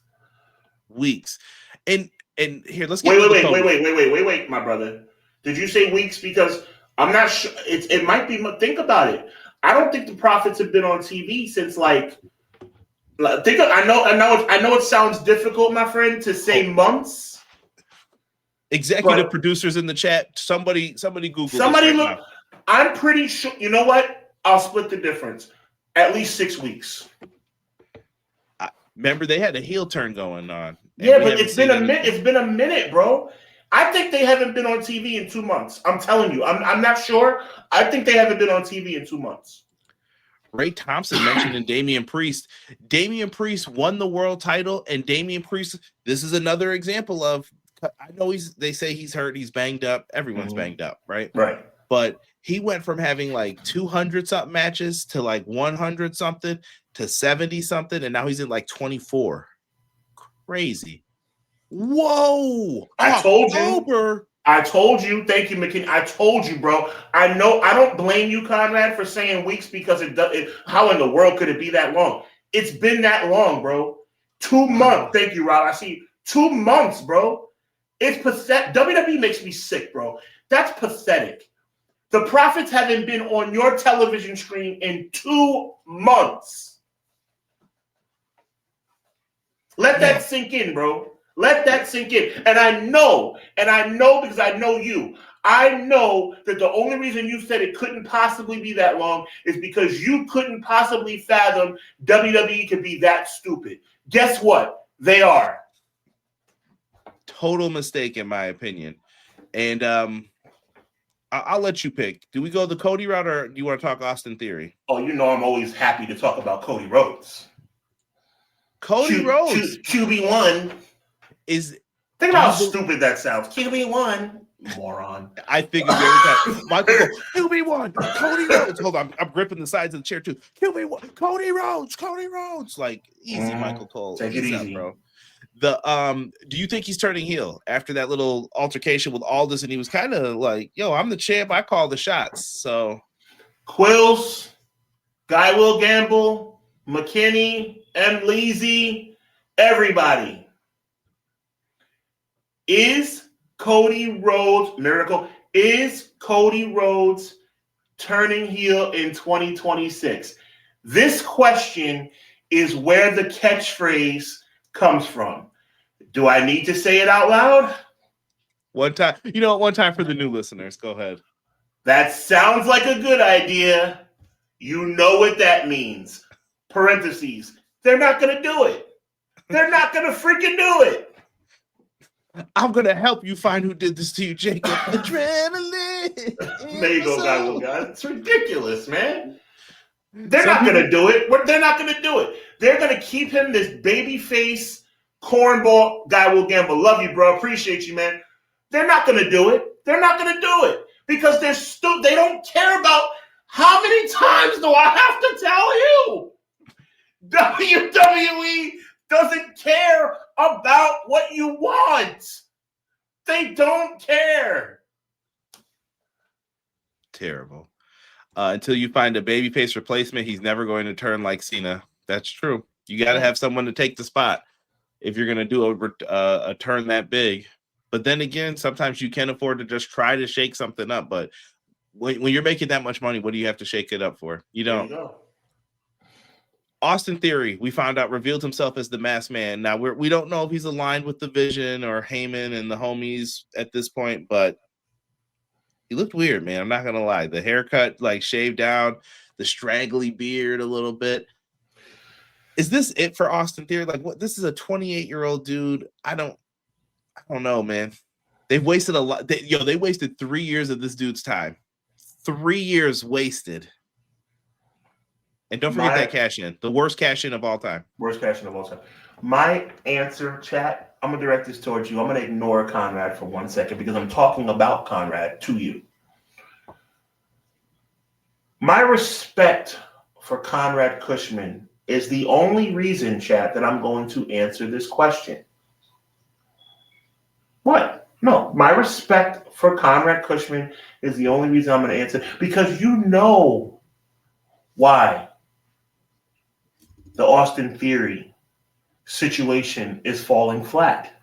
And here, let's get wait, my brother. Did you say weeks? Because I'm not sure. It might be. Think about it. I don't think the Profits have been on TV since I know it sounds difficult, my friend, to say months. Executive producers in the chat. Somebody Google. Somebody look. Now. I'm pretty sure. You know what? I'll split the difference. At least 6 weeks. Remember, they had a heel turn going on. Yeah, but it's been a minute. It's been a minute, bro. I think they haven't been on TV in 2 months. I'm telling you. I'm not sure. I think they haven't been on TV in 2 months. Ray Thompson mentioned Damian Priest. Damian Priest won the world title, and Damian Priest. This is another example of. I know they say he's hurt. He's banged up. Everyone's banged up, right? Right. But he went from having like 200 something matches to like 100 something to 70 something, and now he's in like 24. Crazy. Whoa! I told you. I told you. Thank you, McKinney. I told you, bro. I know. I don't blame you, Conrad, for saying weeks because how in the world could it be that long? It's been that long, bro. 2 months. Thank you, Rob. I see 2 months, bro. It's pathetic. WWE makes me sick, bro. That's pathetic. The Profits haven't been on your television screen in 2 months. Let that sink in, bro. Let that sink in. And I know because I know you. I know that the only reason you said it couldn't possibly be that long is because you couldn't possibly fathom WWE could be that stupid. Guess what? They are. Total mistake, in my opinion. And I'll let you pick. Do we go the Cody route or do you want to talk Austin Theory? Oh, you know I'm always happy to talk about Cody Rhodes. Rhodes. QB1 is... Think about how stupid that sounds. QB1. Moron. I figured every time. Michael, QB1, Cody Rhodes. Hold on, I'm gripping the sides of the chair too. QB1, Cody Rhodes. Like, easy, Michael Cole. Take it easy, bro. Do you think he's turning heel after that little altercation with Aldis? And he was kind of like, yo, I'm the champ. I call the shots. So Quills, Guy Will Gamble, McKinney, M. Leasy, everybody. Is Cody Rhodes, Miracle, is Cody Rhodes turning heel in 2026? This question is where the catchphrase comes from. Do I need to say it out loud? One time for the new listeners. Go ahead. That sounds like a good idea. You know what that means. Parentheses. They're not going to do it. They're not going to freaking do it. I'm going to help you find who did this to you, Jacob. Adrenaline. There you go, guys. It's ridiculous, man. They're not going to do it. They're not going to do it. They're going to keep him this baby face cornball. Guy Will Gamble. Love you, bro. Appreciate you, man. They're not going to do it. They're not going to do it because they don't care about how many times do I have to tell you? WWE doesn't care about what you want. They don't care. Terrible. Until you find a babyface replacement, he's never going to turn like Cena. That's true. You got to have someone to take the spot if you're going to do a turn that big. But then again, sometimes you can afford to just try to shake something up. But when you're making that much money, what do you have to shake it up for? You don't. There you go. Austin Theory, we found out, revealed himself as the masked man. Now, we don't know if he's aligned with the Vision or Heyman and the homies at this point, but he looked weird, man. I'm not going to lie. The haircut, like, shaved down, the straggly beard a little bit. Is this it for Austin Theory? Like, what? This is a 28-year-old dude. I don't know, man. They've wasted a lot. They wasted 3 years of this dude's time. 3 years wasted. And don't forget that cash in. The worst cash in of all time. Worst cash in of all time. My answer, chat, I'm going to direct this towards you. I'm going to ignore Conrad for 1 second because I'm talking about Conrad to you. My respect for Conrad Cushman is the only reason, chat, that I'm going to answer this question. What? No, my respect for Conrad Cushman is the only reason I'm going to answer because you know why the Austin Theory situation is falling flat.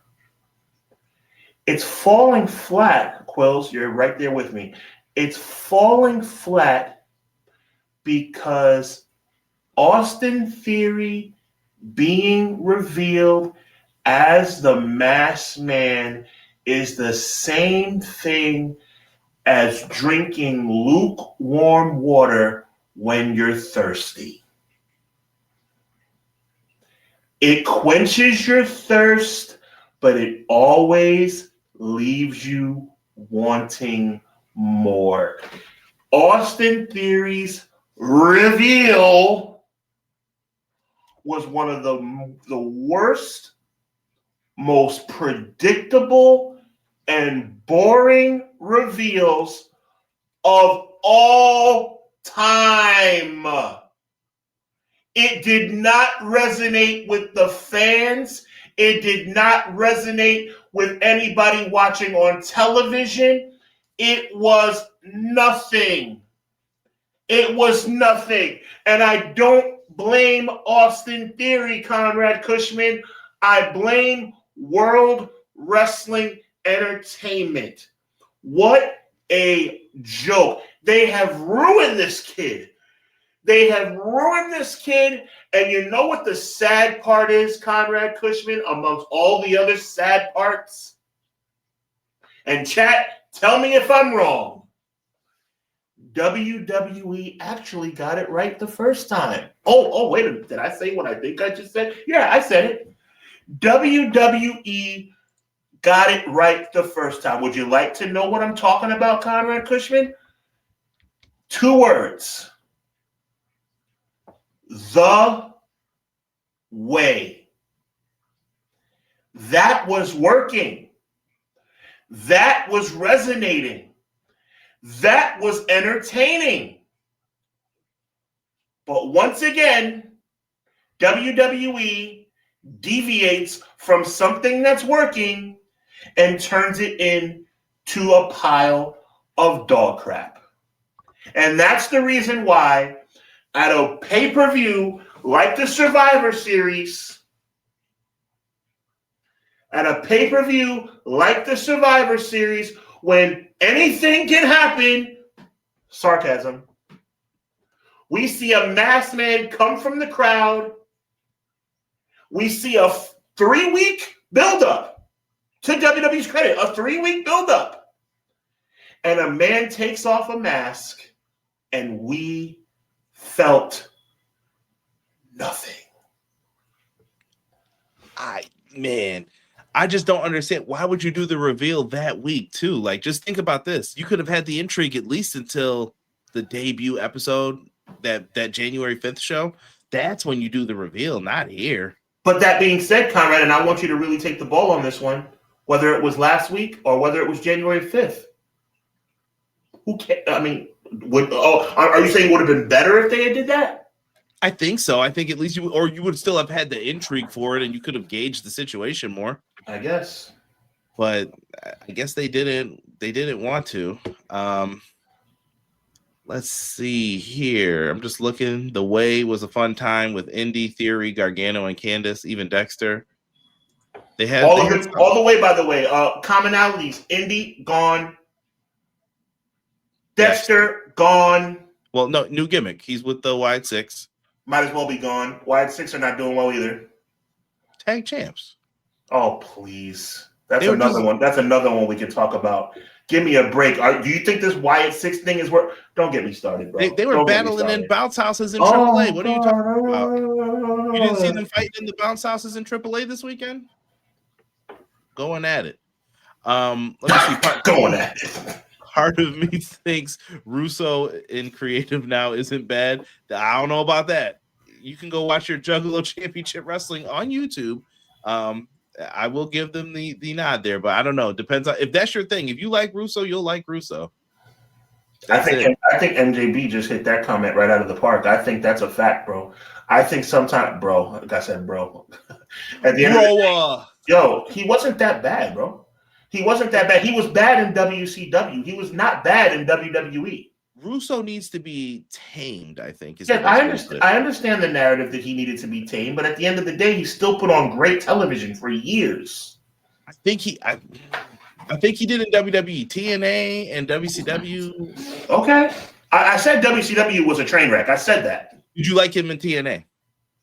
It's falling flat, Quills, you're right there with me. It's falling flat because Austin Theory being revealed as the masked man is the same thing as drinking lukewarm water when you're thirsty. It quenches your thirst, but it always leaves you wanting more. Austin Theory's reveal was one of the worst, most predictable, and boring reveals of all time. It did not resonate with the fans. It did not resonate with anybody watching on television. It was nothing. It was nothing. And I don't blame Austin Theory, Conrad Cushman. I blame World Wrestling Entertainment. What a joke. They have ruined this kid. They have ruined this kid. And you know what the sad part is, Conrad Cushman, amongst all the other sad parts? And chat, tell me if I'm wrong. WWE actually got it right the first time. Oh, wait a minute. Did I say what I think I just said? Yeah, I said it. WWE got it right the first time. Would you like to know what I'm talking about, Conrad Cushman? 2 words. The way. That was working. That was resonating. That was entertaining. But once again, WWE deviates from something that's working and turns it into a pile of dog crap. And that's the reason why at a pay-per-view like the Survivor Series, when anything can happen, sarcasm, we see a masked man come from the crowd. We see a 3-week buildup, to WWE's credit, a 3-week buildup. And a man takes off a mask, and we felt nothing. I just don't understand. Why would you do the reveal that week too? Like, just think about this. You could have had the intrigue at least until the debut episode, that January 5th show. That's when you do the reveal, not here. But that being said, Conrad, and I want you to really take the ball on this one, whether it was last week or whether it was January 5th. Who cares? I mean, are you saying it would have been better if they had did that? I think so. I think at least you would still have had the intrigue for it, and you could have gauged the situation more. I guess. But I guess they didn't want to. Let's see here. I'm just looking. The Way was a fun time with Indy, Theory, Gargano, and Candice, even Dexter. They had all the way, by the way. Commonalities. Indy, gone. Dexter, gone. Well, no, new gimmick. He's with the Wide Six. Might as well be gone. Wide Six are not doing well either. Tag champs. Oh, please. That's another one. That's another one we can talk about. Give me a break. Do you think this Wyatt Six thing is worth? Don't get me started, bro. They were battling in bounce houses in AAA. What are you talking about? You didn't see them fighting in the bounce houses in AAA this weekend? Going at it. Let me see. Going at it. Part of me thinks Russo in creative now isn't bad. I don't know about that. You can go watch your Juggalo Championship Wrestling on YouTube. I will give them the nod there, but I don't know. Depends on if that's your thing. If you like Russo, you'll like Russo. I think MJB just hit that comment right out of the park. I think that's a fact, bro. I think sometimes, bro, like I said, bro. At the end of the day, yo, he wasn't that bad, bro. He wasn't that bad. He was bad in WCW. He was not bad in WWE. Russo needs to be tamed, I think. Yeah, I understand the narrative that he needed to be tamed, but at the end of the day, he still put on great television for years. I think he did in WWE, TNA, and WCW. Okay. I said WCW was a train wreck. I said that. Did you like him in TNA?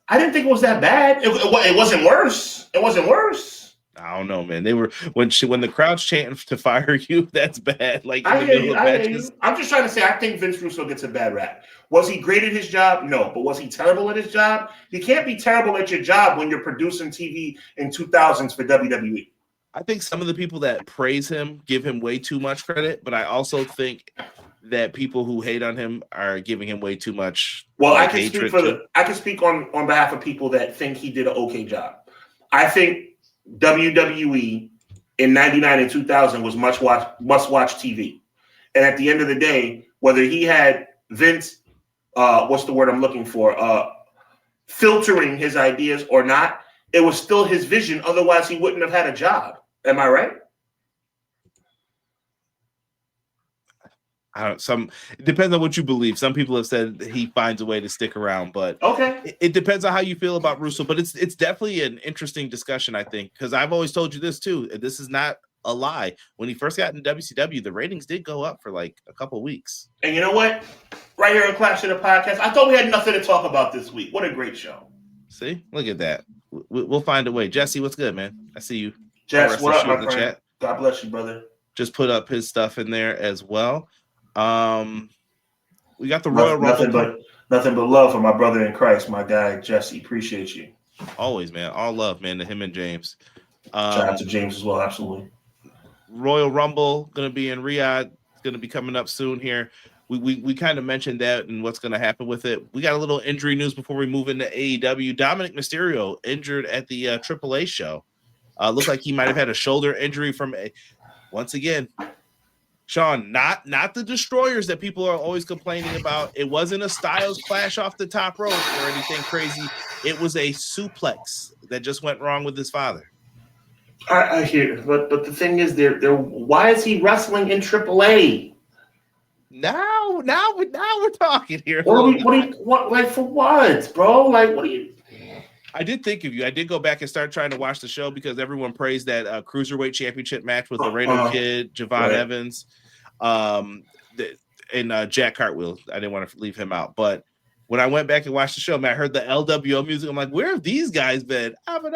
I didn't think it was that bad. It wasn't worse. It wasn't worse. I don't know, man. They were when the crowd's chanting to fire you. That's bad. Like in the middle of matches. I'm just trying to say, I think Vince Russo gets a bad rap. Was he great at his job? No, but was he terrible at his job? You can't be terrible at your job when you're producing TV in 2000s for WWE. I think some of the people that praise him give him way too much credit, but I also think that people who hate on him are giving him way too much. Well, I can speak on behalf of people that think he did an okay job. I think WWE in 99 and 2000 was must watch TV. And at the end of the day, whether he had Vince, what's the word I'm looking for, filtering his ideas or not, it was still his vision. Otherwise, he wouldn't have had a job. Am I right? It depends on what you believe. Some people have said he finds a way to stick around, but Okay. it depends on how you feel about Russo. But it's definitely an interesting discussion, I think, because I've always told you this too. This is not a lie. When he first got in WCW, the ratings did go up for like a couple weeks. And you know what? Right here on Clash of the Podcast, I thought we had nothing to talk about this week. What a great show. See, look at that. We'll find a way. Jesse, what's good, man? I see you. Jess, what up, my friend? Chat. God bless you, brother. Just put up his stuff in there as well. We got the Royal Rumble. Nothing but love for my brother in Christ, my guy Jesse. Appreciate you. Always, man. All love, man, to him and James. Shout out to James as well, absolutely. Royal Rumble gonna be in Riyadh. It's gonna be coming up soon here. We kind of mentioned that and what's gonna happen with it. We got a little injury news before we move into AEW. Dominic Mysterio injured at the AAA show. Looked like he might have had a shoulder injury from once again. Sean, not the destroyers that people are always complaining about. It wasn't a Styles clash off the top rope or anything crazy. It was a suplex that just went wrong with his father. I hear, but the thing is, why is he wrestling in AAA? Now we're talking here. What like for what, bro? Like, what are you? I did think of you. I did go back and start trying to watch the show because everyone praised that Cruiserweight Championship match with Laredo Kid, Javon Evans, and Jack Cartwheel. I didn't want to leave him out. But when I went back and watched the show, man, I heard the LWO music. I'm like, where have these guys been? like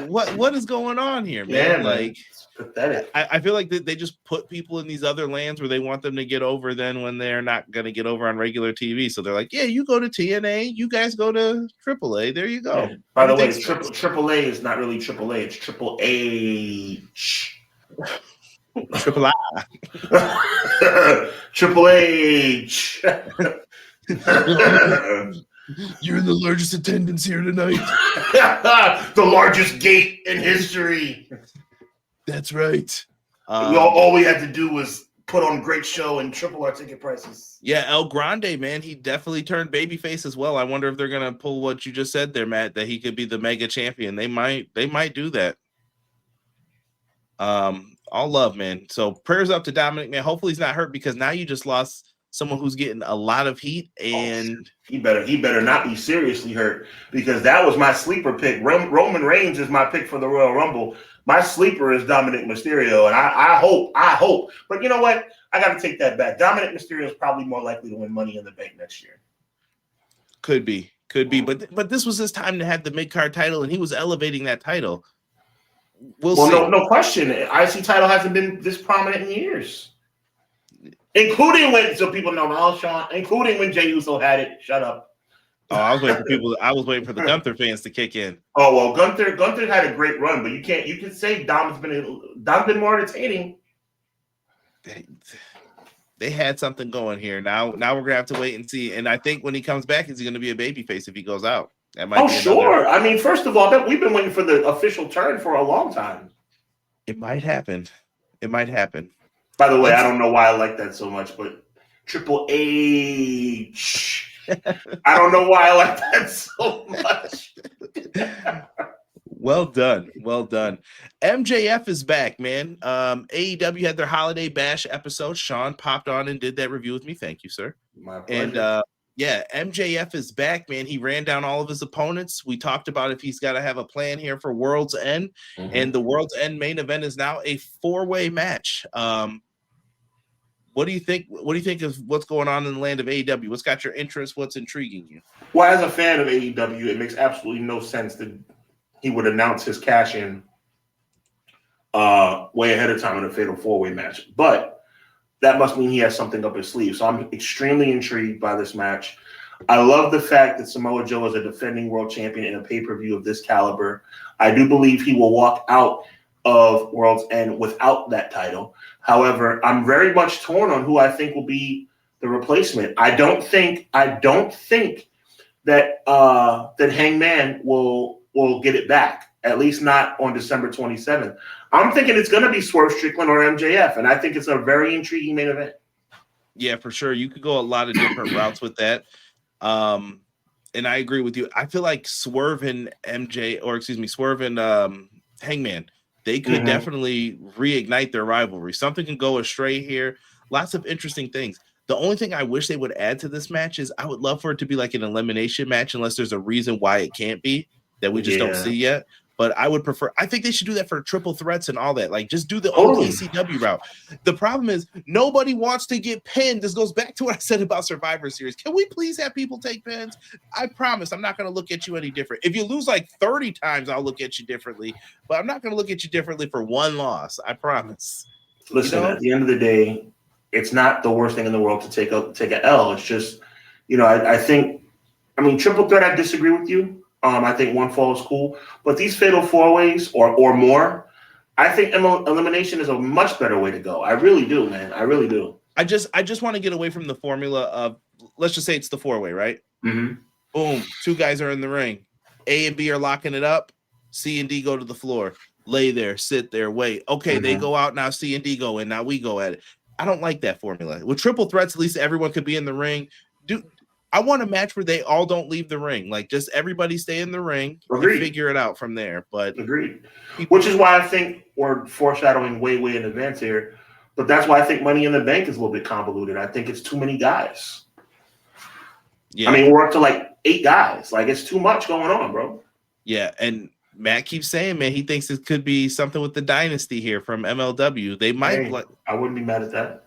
what is going on here, man? Yeah, like, pathetic. I feel like they just put people in these other lands where they want them to get over then when they're not going to get over on regular TV. So they're like, yeah, you go to TNA, you guys go to AAA. There you go. Yeah. By the way, AAA is not really AAA. It's Triple H. Triple I. Triple H. You're in the largest attendance here tonight. The largest gate in history. That's right. All we had to do was put on a great show and triple our ticket prices. Yeah, El Grande, man, he definitely turned babyface as well. I wonder if they're gonna pull what you just said there, Matt, that he could be the mega champion. They might do that. All love, man. So prayers up to Dominic, man. Hopefully he's not hurt because now you just lost someone who's getting a lot of heat, and he better not be seriously hurt because that was my sleeper pick. Roman Reigns is my pick for the Royal Rumble. My sleeper is Dominic Mysterio, and I hope. But you know what? I got to take that back. Dominic Mysterio is probably more likely to win Money in the Bank next year. Could be. But this was his time to have the mid-card title, and he was elevating that title. We'll see. No question. IC title hasn't been this prominent in years. Including when, so people know, Sean, including when Jey Uso had it. Shut up. Oh, I was waiting for the Gunther fans to kick in. Oh, well, Gunther had a great run, but you can say Dom's been more entertaining. They had something going here. Now we're gonna have to wait and see. And I think when he comes back, is he gonna be a babyface if he goes out? That might be sure. I mean, first of all, we've been waiting for the official turn for a long time. It might happen. By the way, I don't know why I like that so much, but Triple H. I don't know why I like that so much. Well done. MJF is back, man. AEW had their Holiday Bash episode. Sean popped on and did that review with me. Thank you, sir. My pleasure. And MJF is back, man. He ran down all of his opponents. We talked about if he's got to have a plan here for World's End, and the World's End main event is now a 4-way match. What do you think? What do you think of what's going on in the land of AEW? What's got your interest? What's intriguing you? Well, as a fan of AEW, it makes absolutely no sense that he would announce his cash-in way ahead of time in a fatal 4-way match. But that must mean he has something up his sleeve. So I'm extremely intrigued by this match. I love the fact that Samoa Joe is a defending world champion in a pay-per-view of this caliber. I do believe he will walk out of World's End without that title. However, I'm very much torn on who I think will be the replacement. I don't think that that Hangman will get it back, at least not on December 27th. I'm thinking it's going to be Swerve Strickland or MJF, and I think it's a very intriguing main event. Yeah, for sure. You could go a lot of different routes with that. and I agree with you. I feel like Swerve and Hangman, they could definitely reignite their rivalry. Something can go astray here. Lots of interesting things. The only thing I wish they would add to this match is I would love for it to be like an elimination match, unless there's a reason why it can't be that we just don't see yet. But I would prefer, I think they should do that for triple threats and all that. Like, just do the old ECW route. The problem is nobody wants to get pinned. This goes back to what I said about Survivor Series. Can we please have people take pins? I promise I'm not going to look at you any different. If you lose like 30 times, I'll look at you differently. But I'm not going to look at you differently for one loss. I promise. Listen, at the end of the day, it's not the worst thing in the world to take an L. It's just, I think, triple threat, I disagree with you. I think one fall is cool, but these fatal four ways or more, I think elimination is a much better way to go. I really do, man. I really do. I just want to get away from the formula of, let's just say it's the four way, right? Mm-hmm. Boom, two guys are in the ring. A and B are locking it up. C and D go to the floor. Lay there, sit there, wait. Okay, they go out now. C and D go in. Now we go at it. I don't like that formula. With triple threats, at least everyone could be in the ring. I want a match where they all don't leave the ring. Like, just everybody stay in the ring and figure it out from there. But agreed. Which is why I think we're foreshadowing way in advance here. But that's why I think Money in the Bank is a little bit convoluted. I think it's too many guys. Yeah. We're up to like 8 guys. Like, it's too much going on, bro. Yeah, and Matt keeps saying, man, he thinks it could be something with the dynasty here from MLW. They might. I wouldn't be mad at that.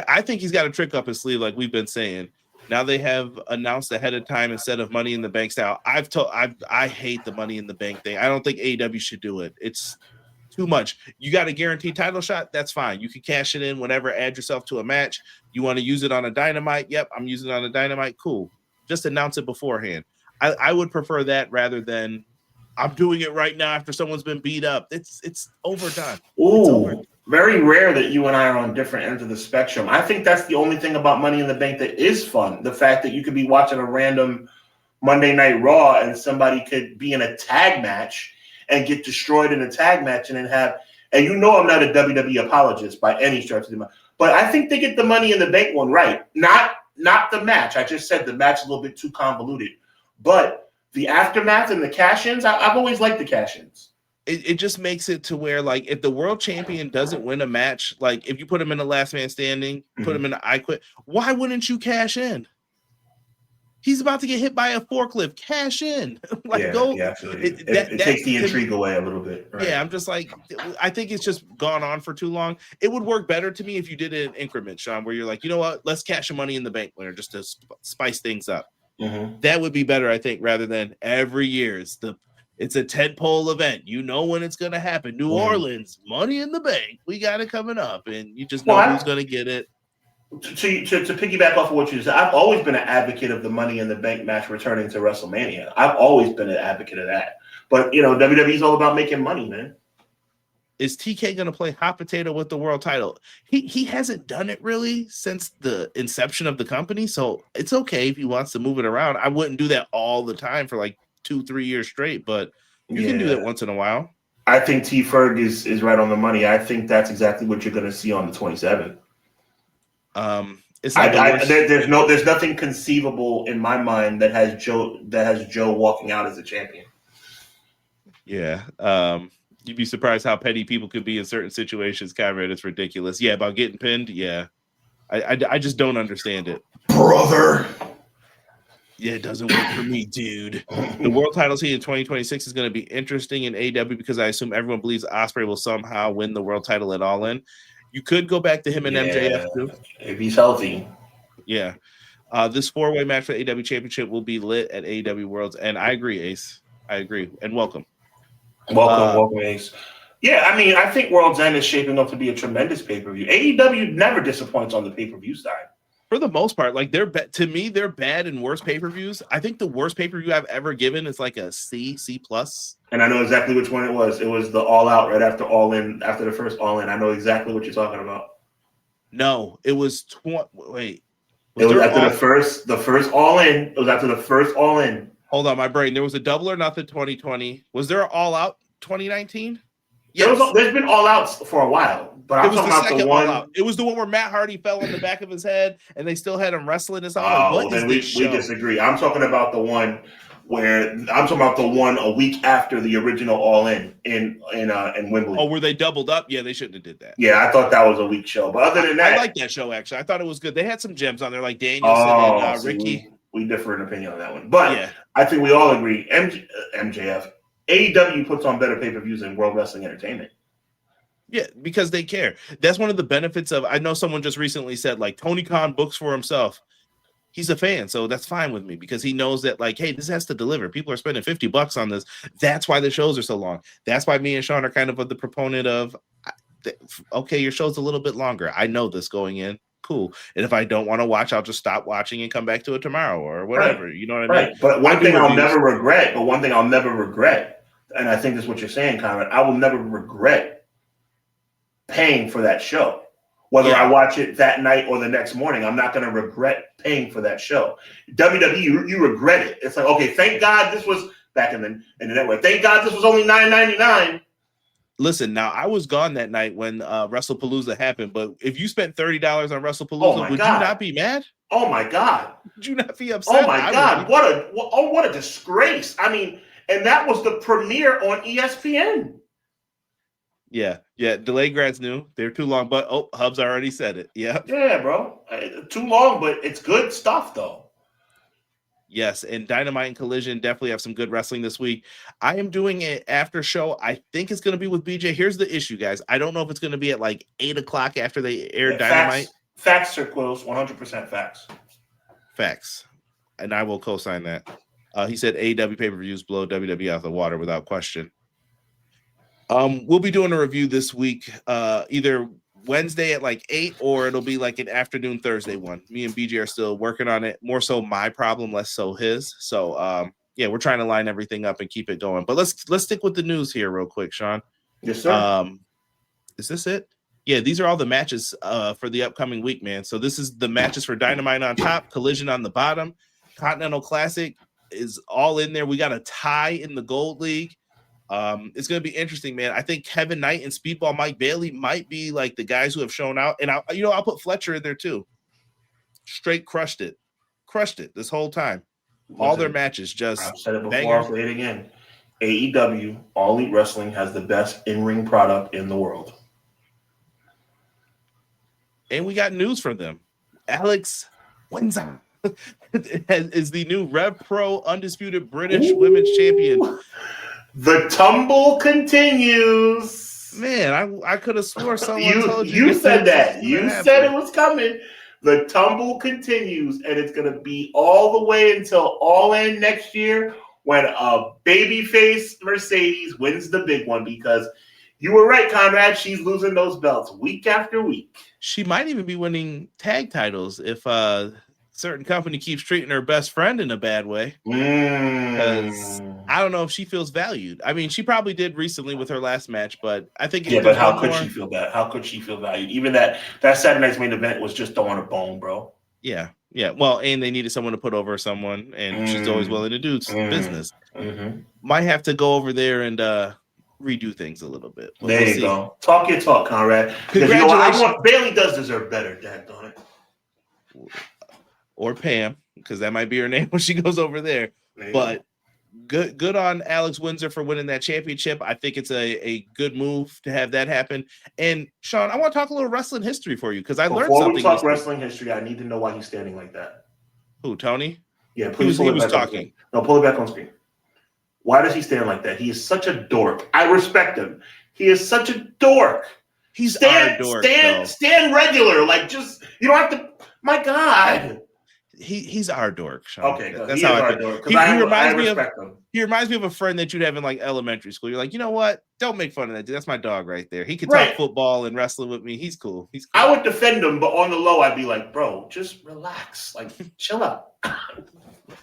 I think he's got a trick up his sleeve, like we've been saying. Now they have announced ahead of time instead of Money in the Bank style. I hate the Money in the Bank thing. I don't think AEW should do it. It's too much. You got a guaranteed title shot? That's fine. You can cash it in whenever, add yourself to a match. You want to use it on a Dynamite? Yep, I'm using it on a Dynamite. Cool. Just announce it beforehand. I would prefer that rather than I'm doing it right now after someone's been beat up. It's overdone. Ooh. Very rare that you and I are on different ends of the spectrum. I think that's the only thing about Money in the Bank that is fun. The fact that you could be watching a random Monday Night Raw and somebody could be in a tag match and get destroyed in a tag match and then I'm not a WWE apologist by any stretch of the mind, but I think they get the Money in the Bank one right. Not the match. I just said the match is a little bit too convoluted, but the aftermath and the cash-ins, I've always liked the cash-ins. It just makes it to where, like, if the world champion doesn't win a match, like if you put him in the last man standing, put him in the I Quit, why wouldn't you cash in? He's about to get hit by a forklift. Cash in. Absolutely. It takes the intrigue away a little bit. Right? Yeah, I'm just like, I think it's just gone on for too long. It would work better to me if you did it in increments, Sean, where you're like, you know what? Let's cash a Money in the Bank winner just to spice things up. That would be better, I think, rather than every year. It's a tentpole event. You know when it's going to happen. New Orleans, Money in the Bank. We got it coming up, and you just know who's going to get it. To piggyback off of what you said, I've always been an advocate of the Money in the Bank match returning to WrestleMania. I've always been an advocate of that. But, WWE's all about making money, man. Is TK going to play hot potato with the world title? He hasn't done it really since the inception of the company, so it's okay if he wants to move it around. I wouldn't do that all the time for like 2-3 years straight, but you can do that once in a while. I think T Ferg is right on the money. I think that's exactly what you're going to see on the 27th. It's like there's nothing conceivable in my mind that has Joe walking out as a champion. Yeah. You'd be surprised how petty people could be in certain situations, Conrad. It's ridiculous. Yeah, about getting pinned. Yeah. I just don't understand it. Brother. Yeah, it doesn't work for me, dude. The world title scene in 2026 is going to be interesting in AEW because I assume everyone believes Ospreay will somehow win the world title at All In. You could go back to him and MJF too. If he's healthy. Yeah. This 4-way match for the AEW Championship will be lit at AEW Worlds. And I agree, Ace. I agree. And welcome. Welcome, Ace. Yeah, I think World's End is shaping up to be a tremendous pay-per-view. AEW never disappoints on the pay-per-view side. For the most part, like they're bad and worse pay-per-views. I think the worst pay-per-view I've ever given is like a C+. And I know exactly which one it was. It was the All Out right after All In, after the first All In. I know exactly what you're talking about. No, it was wait. It was after the first All In. It was after the first All In. Hold on, my brain. There was a Double or Nothing 2020. Was there an All Out 2019? Yes. There's been All Outs for a while, but I'm talking about the one. All Out. It was the one where Matt Hardy fell on the back of his head, and they still had him wrestling. It's all like, what is this show? We disagree. I'm talking about the one where a week after the original All In Wembley. Oh, where they doubled up? Yeah, they shouldn't have did that. Yeah, I thought that was a weak show, but other than that, I like that show actually. I thought it was good. They had some gems on there, like Danielson and Ricky. We differ in opinion on that one, but yeah. I think we all agree. MJF, AEW puts on better pay-per-views than World Wrestling Entertainment. Yeah, because they care. That's one of the benefits of. I know someone just recently said like Tony Khan books for himself. He's a fan, so that's fine with me because he knows that, like, hey, this has to deliver. People are spending $50 on this. That's why the shows are so long. That's why me and Sean are kind of the proponent of, okay, your show's a little bit longer. I know this going in. Cool. And if I don't want to watch, I'll just stop watching and come back to it tomorrow or whatever. Right. You know what I mean? But one thing I'll never regret, and I think that's what you're saying, Conrad, I will never regret paying for that show. Whether I watch it that night or the next morning, I'm not going to regret paying for that show. WWE, you regret it. It's like, okay, thank God this was back in the network. Thank God this was only $9.99. Listen, now I was gone that night when WrestlePalooza happened, but if you spent $30 on WrestlePalooza, would you not be mad? Oh my God! Would you not be upset? Oh my God! What a disgrace! I mean, and that was the premiere on ESPN. Yeah. Delayed grads knew they're too long, but Hubs already said it. Yeah, bro, too long, but it's good stuff though. Yes, and Dynamite and Collision definitely have some good wrestling this week. I am doing it after show. I think it's going to be with BJ. Here's the issue, guys. I don't know if it's going to be at like 8:00 after they air Dynamite. Facts, Sir Quills, 100% facts. Facts, and I will co-sign that. He said AEW pay-per-views blow WWE out of the water without question. We'll be doing a review this week, either Wednesday at like 8 or it'll be like an afternoon Thursday one. Me and BJ are still working on it. More so my problem, less so his. So we're trying to line everything up and keep it going. But let's stick with the news here real quick, Sean. Yes, sir. Is this it? Yeah, these are all the matches for the upcoming week, man. So this is the matches for Dynamite on top, Collision on the bottom. Continental Classic is all in there. We got a tie in the Gold League. It's going to be interesting, man. I think Kevin Knight and Speedball Mike Bailey might be like the guys who have shown out. And I'll put Fletcher in there too. Straight crushed it this whole time. All their matches just I've said it before, I'll say it again. AEW, All Elite Wrestling, has the best in-ring product in the world. And we got news from them. Alex Windsor is the new Rev Pro Undisputed British Women's Champion. The tumble continues. Man, I could have swore someone told you. You said that. You said it was coming. The tumble continues, and it's going to be all the way until All In next year when a babyface Mercedes wins the big one, because you were right, Conrad. She's losing those belts week after week. She might even be winning tag titles if certain company keeps treating her best friend in a bad way. Because I don't know if she feels valued. I mean, she probably did recently with her last match, but I think but how could she feel that? How could she feel valued? Even that Saturday night's main event was just throwing a bone, bro. Yeah. Well, and they needed someone to put over someone, and she's always willing to do business. Mm-hmm. Might have to go over there and redo things a little bit. But there you go. Talk your talk, Conrad. Congratulations. Bailey does deserve better, daggone it. Or Pam, because that might be her name when she goes over there. But good on Alex Windsor for winning that championship. I think it's a good move to have that happen. And Sean, I want to talk a little wrestling history for you because I learned something. Before we talk wrestling history, I need to know why he's standing like that. Who, Tony? Yeah, please. He was talking. No, pull it back on screen. Why does he stand like that? He is such a dork. I respect him. He is such a dork. He's our dork. Stand regular. Like, just, you don't have to. My God. He's our dork, Sean. Okay, good. That's how I dork. He reminds me of a friend that you'd have in like elementary school. You're like, you know what? Don't make fun of that dude. That's my dog right there. He could talk football and wrestling with me. He's cool. I would defend him, but on the low, I'd be like, bro, just relax. Like, chill out.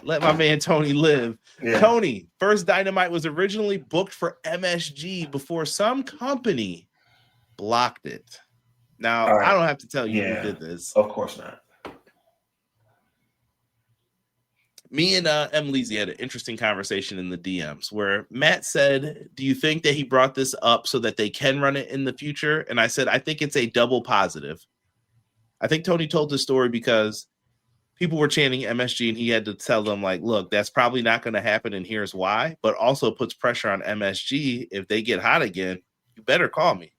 Let my man Tony live. Yeah. Tony, first Dynamite was originally booked for MSG before some company blocked it. Now, I don't have to tell you who did this. Of course not. Me and M. Leezy had an interesting conversation in the DMs where Matt said, do you think that he brought this up so that they can run it in the future? And I said, I think it's a double positive. I think Tony told this story because people were chanting MSG and he had to tell them, like, look, that's probably not going to happen and here's why, but also puts pressure on MSG. If they get hot again, you better call me.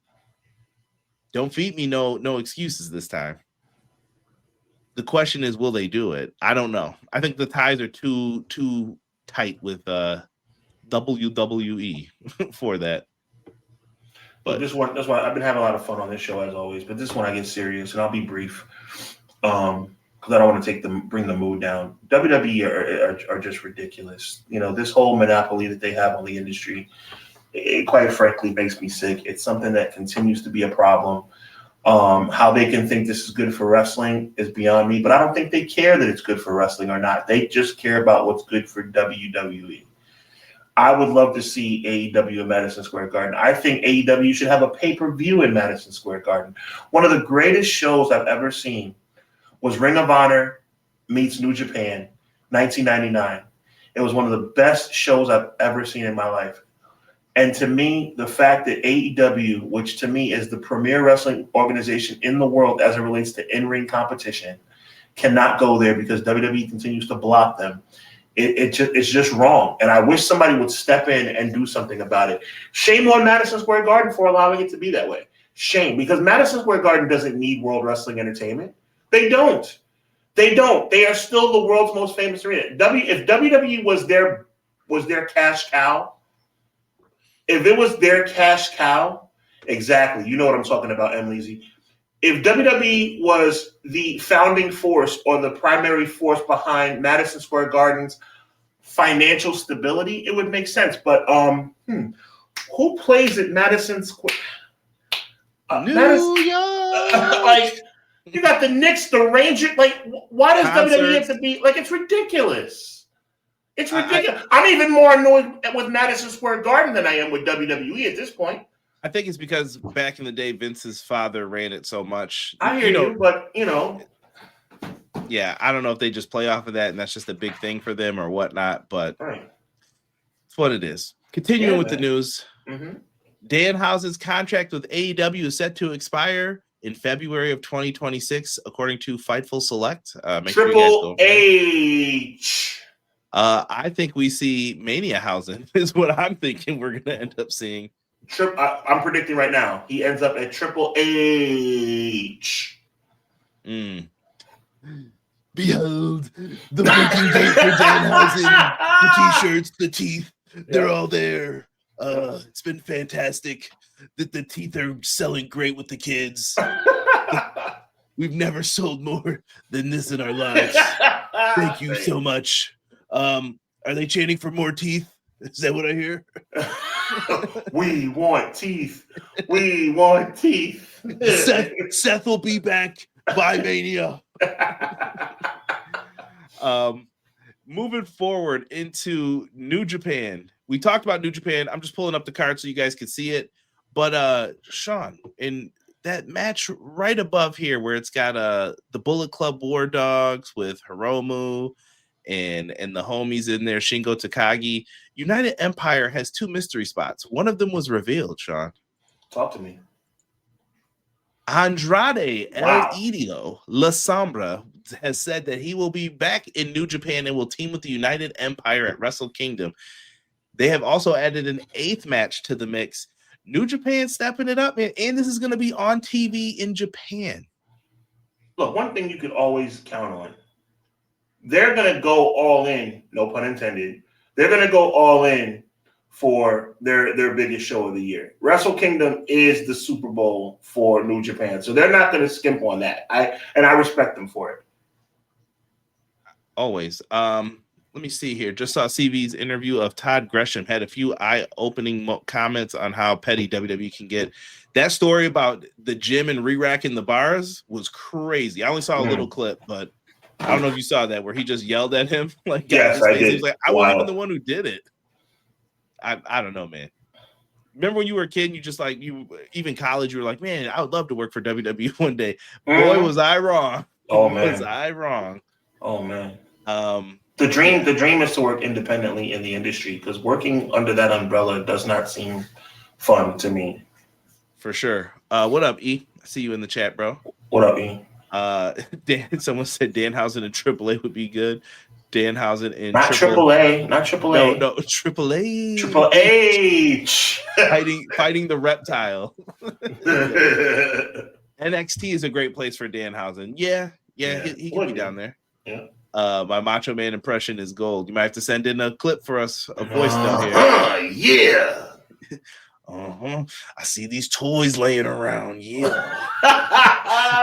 Don't feed me no excuses this time. The question is, will they do it? I don't know. I think the ties are too tight with WWE for that. But this one, that's why I've been having a lot of fun on this show as always. But this one I get serious, and I'll be brief, because I don't want to bring the mood down. WWE are just ridiculous. You know, this whole monopoly that they have on the industry, it quite frankly makes me sick. It's something that continues to be a problem. How they can think this is good for wrestling is beyond me, but I don't think they care that it's good for wrestling or not. They just care about what's good for WWE. I would love to see AEW in Madison Square Garden. I think AEW should have a pay-per-view in Madison Square Garden. One of the greatest shows I've ever seen was Ring of Honor meets New Japan, 1999. It was one of the best shows I've ever seen in my life. And to me, the fact that AEW, which to me is the premier wrestling organization in the world as it relates to in-ring competition, cannot go there because WWE continues to block them. It's just wrong. And I wish somebody would step in and do something about it. Shame on Madison Square Garden for allowing it to be that way. Shame, because Madison Square Garden doesn't need World Wrestling Entertainment. They don't. They don't. They are still the world's most famous arena. If WWE was their cash cow, if it was their cash cow, exactly, you know what I'm talking about, Emily. If WWE was the founding force or the primary force behind Madison Square Garden's financial stability, it would make sense. But who plays at Madison Square? New York. Like, you got the Knicks, the Rangers. Like, why does WWE have to be like? It's ridiculous. It's ridiculous. I'm even more annoyed with Madison Square Garden than I am with WWE at this point. I think it's because back in the day, Vince's father ran it so much. I hear you, but yeah, I don't know if they just play off of that and that's just a big thing for them or whatnot, but it's what it is. Continuing with the news, Danhausen's contract with AEW is set to expire in February of 2026, according to Fightful Select. Triple H. I think we see Maniahausen is what I'm thinking we're going to end up seeing. I'm predicting right now he ends up at Triple H. Behold, the booking date for Danhausen, the t-shirts, the teeth, they're all there. It's been fantastic. The teeth are selling great with the kids. We've never sold more than this in our lives. Thank you so much. Are they chanting for more teeth? Is that what I hear? We want teeth. We want teeth. Seth will be back by Mania. Moving forward into New Japan. We talked about New Japan. I'm just pulling up the card so you guys can see it. But Sean, in that match right above here where it's got the Bullet Club War Dogs with Hiromu and the homies in there, Shingo Takagi, United Empire has two mystery spots. One of them was revealed, Sean. Talk to me. Andrade El Idolo La Sombra has said that he will be back in New Japan and will team with the United Empire at Wrestle Kingdom. They have also added an 8th match to the mix. New Japan stepping it up, man, and this is going to be on TV in Japan. Look, one thing you could always count on. They're going to go all in, no pun intended. They're going to go all in for their biggest show of the year. Wrestle Kingdom is the Super Bowl for New Japan, so they're not going to skimp on that. I respect them for it. Always. Let me see here. Just saw CV's interview of Todd Gresham. Had a few eye-opening comments on how petty WWE can get. That story about the gym and re-racking the bars was crazy. I only saw a little clip, but I don't know if you saw that where he just yelled at him. Like, yes, I did. He was like, I wasn't even the one who did it. I don't know, man. Remember when you were a kid and you just like, even college, you were like, man, I would love to work for WWE one day. Boy, was I wrong. Oh, man. Was I wrong. Oh, man. The dream is to work independently in the industry, because working under that umbrella does not seem fun to me. For sure. What up, E? I see you in the chat, bro. What up, E? Dan, someone said Danhausen in AAA would be good. Danhausen in not AAA, not AAA. No, AAA. Triple H. fighting the reptile. NXT is a great place for Danhausen. Yeah, he can be down there. Yeah. My Macho Man impression is gold. You might have to send in a clip for us, a voice note here. Yeah. I see these toys laying around. Yeah.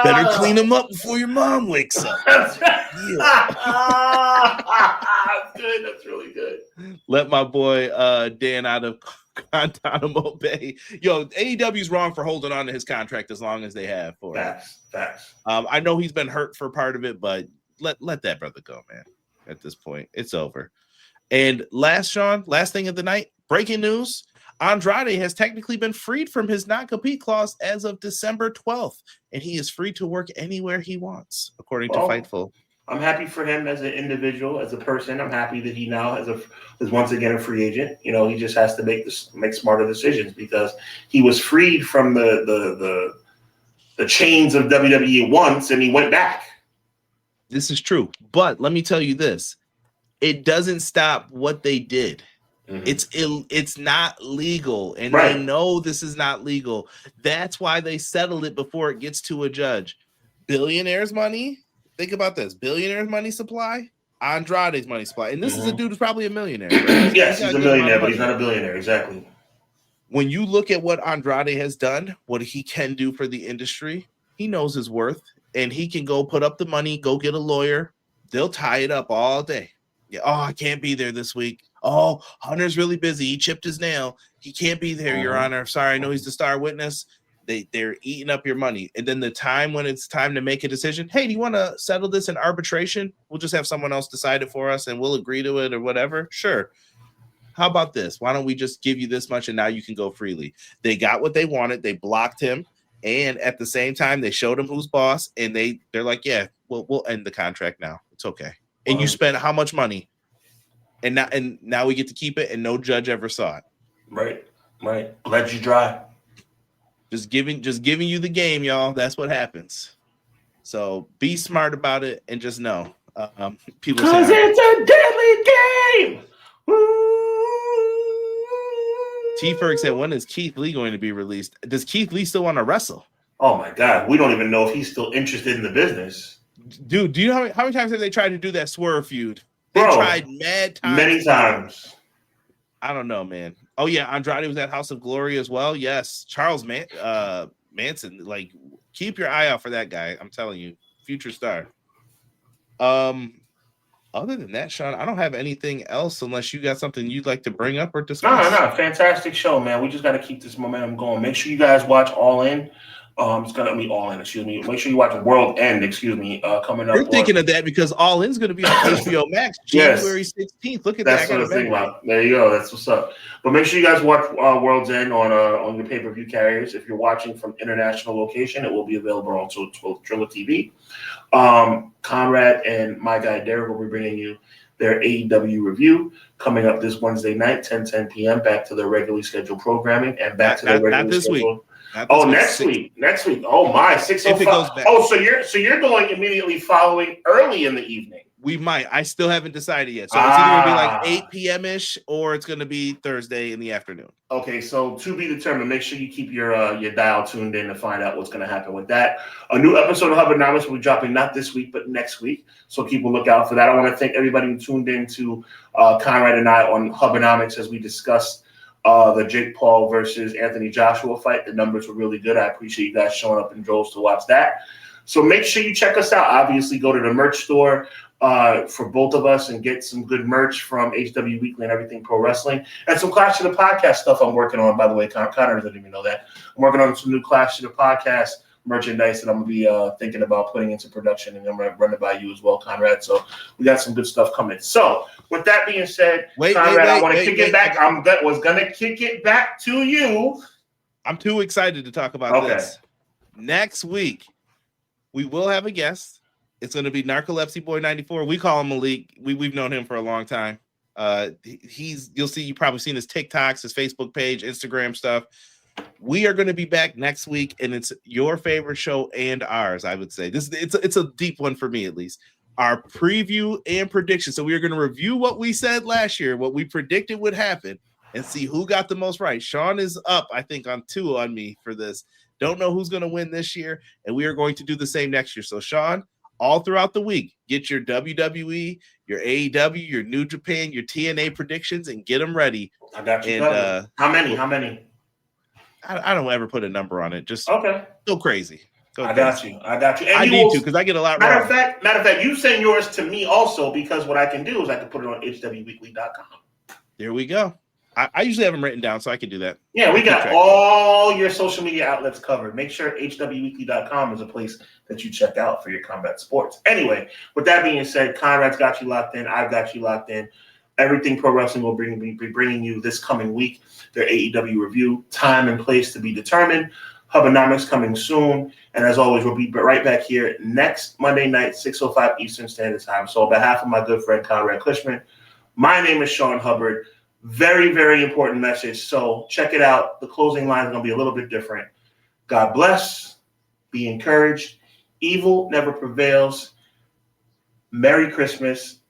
Better clean them up before your mom wakes up. That's right. Yeah. That's good. That's really good. Let my boy Dan out of Guantanamo Bay. Yo, AEW's wrong for holding on to his contract as long as they have for it. Facts. I know he's been hurt for part of it, but let that brother go, man. At this point, it's over. And last thing of the night, breaking news. Andrade has technically been freed from his non-compete clause as of December 12th, and he is free to work anywhere he wants, according to Fightful. I'm happy for him as an individual, as a person. I'm happy that he now is once again a free agent. You know, he just has to make smarter decisions, because he was freed from the chains of WWE once, and he went back. This is true, but let me tell you this: it doesn't stop what they did. Mm-hmm. It's not legal, and they know this is not legal. That's why they settled it before it gets to a judge. Billionaires' money. Think about this: billionaires' money supply, Andrade's money supply, and this is a dude who's probably a millionaire. Right? Yes, he's a millionaire, but he's not a billionaire. Exactly. When you look at what Andrade has done, what he can do for the industry, he knows his worth, and he can go put up the money, go get a lawyer. They'll tie it up all day. Yeah. Oh, I can't be there this week. Oh, Hunter's really busy. He chipped his nail. He can't be there, Your Honor. Sorry, I know he's the star witness. They're eating up your money. And then the time when it's time to make a decision, hey, do you want to settle this in arbitration? We'll just have someone else decide it for us and we'll agree to it or whatever. Sure. How about this? Why don't we just give you this much and now you can go freely? They got what they wanted. They blocked him. And at the same time, they showed him who's boss. And they're like, yeah, we'll end the contract now. It's okay. And you spent how much money? And now we get to keep it, and no judge ever saw it. Right. Let you dry. Just giving you the game, y'all. That's what happens. So be smart about it, and just know. People because it's a deadly game. T. Ferg said, when is Keith Lee going to be released? Does Keith Lee still want to wrestle? Oh my God, we don't even know if he's still interested in the business. Dude, do you know how many times have they tried to do that Swerve feud? They tried many times. I don't know, man. Oh yeah, Andrade was at House of Glory as well. Yes, Charles Manson. Like, keep your eye out for that guy. I'm telling you, future star. Other than that, Sean, I don't have anything else unless you got something you'd like to bring up or discuss. No, fantastic show, man. We just got to keep this momentum going. Make sure you guys watch All In. It's gonna be All In. Excuse me. Make sure you watch World End. Coming up. You're thinking of that because All In's going to be on HBO Max January 16th. Look at that. That's what I'm thinking about. There you go. That's what's up. But make sure you guys watch World's End on your pay-per-view carriers. If you're watching from international location, it will be available on Trilla TV. Conrad and my guy Derek will be bringing you their AEW review coming up this Wednesday night, 10 p.m. Back to their regularly scheduled programming and back to their regularly scheduled. Next week. Oh my, 6:05. Oh, so you're going immediately following early in the evening. We might. I still haven't decided yet. So it's either gonna be like 8 p.m. ish or it's gonna be Thursday in the afternoon. Okay, so to be determined. Make sure you keep your dial tuned in to find out what's gonna happen with that. A new episode of Hubbard will be dropping not this week but next week. So keep a lookout for that. I want to thank everybody who tuned in to Conrad and I on Hubbarnomics as we discussed the Jake Paul versus Anthony Joshua fight. The numbers were really good. I appreciate you guys showing up in droves to watch that. So make sure you check us out. Obviously, go to the merch store for both of us and get some good merch from HW Weekly and Everything Pro Wrestling. And some Clash of the Podcast stuff I'm working on, by the way. Connor doesn't even know that. I'm working on some new Clash of the Podcast merchandise that I'm going to be thinking about putting into production, and I'm going to run it by you as well, Conrad. So we got some good stuff coming. So with that being said, Conrad, I want to kick it back. I was going to kick it back to you. I'm too excited to talk about this. Next week, we will have a guest. It's going to be Narcolepsy Boy 94. We call him Malik. We've known him for a long time. You've probably seen his TikToks, his Facebook page, Instagram stuff. We are going to be back next week, and it's your favorite show and ours, I would say. It's a deep one for me, at least. Our preview and prediction. So we are going to review what we said last year, what we predicted would happen, and see who got the most right. Sean is up, I think, on 2 on me for this. Don't know who's going to win this year, and we are going to do the same next year. So, Sean, all throughout the week, get your WWE, your AEW, your New Japan, your TNA predictions, and get them ready. I got you. And how many? I don't ever put a number on it. Just okay. Go crazy. I got you. And I need to because I get a lot matter wrong. Matter of fact, you send yours to me also because what I can do is I can put it on hwweekly.com. There we go. I usually have them written down, so I can do that. Yeah, we got all your social media outlets covered. Make sure hwweekly.com is a place that you check out for your combat sports. Anyway, with that being said, Conrad's got you locked in. I've got you locked in. Everything Pro Wrestling will be bringing you this coming week. Their AEW review, time and place to be determined. Hubbonomics coming soon. And as always, we'll be right back here next Monday night, 6:05 Eastern Standard Time. So on behalf of my good friend Conrad Cushman, my name is Sean Hubbard. Very, very important message. So check it out. The closing line is going to be a little bit different. God bless. Be encouraged. Evil never prevails. Merry Christmas.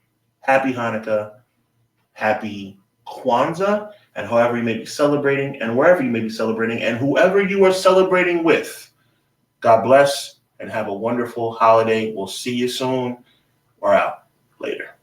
Happy Hanukkah. Happy Kwanzaa. And however you may be celebrating and wherever you may be celebrating and whoever you are celebrating with, God bless and have a wonderful holiday. We'll see you soon. We're out. Later.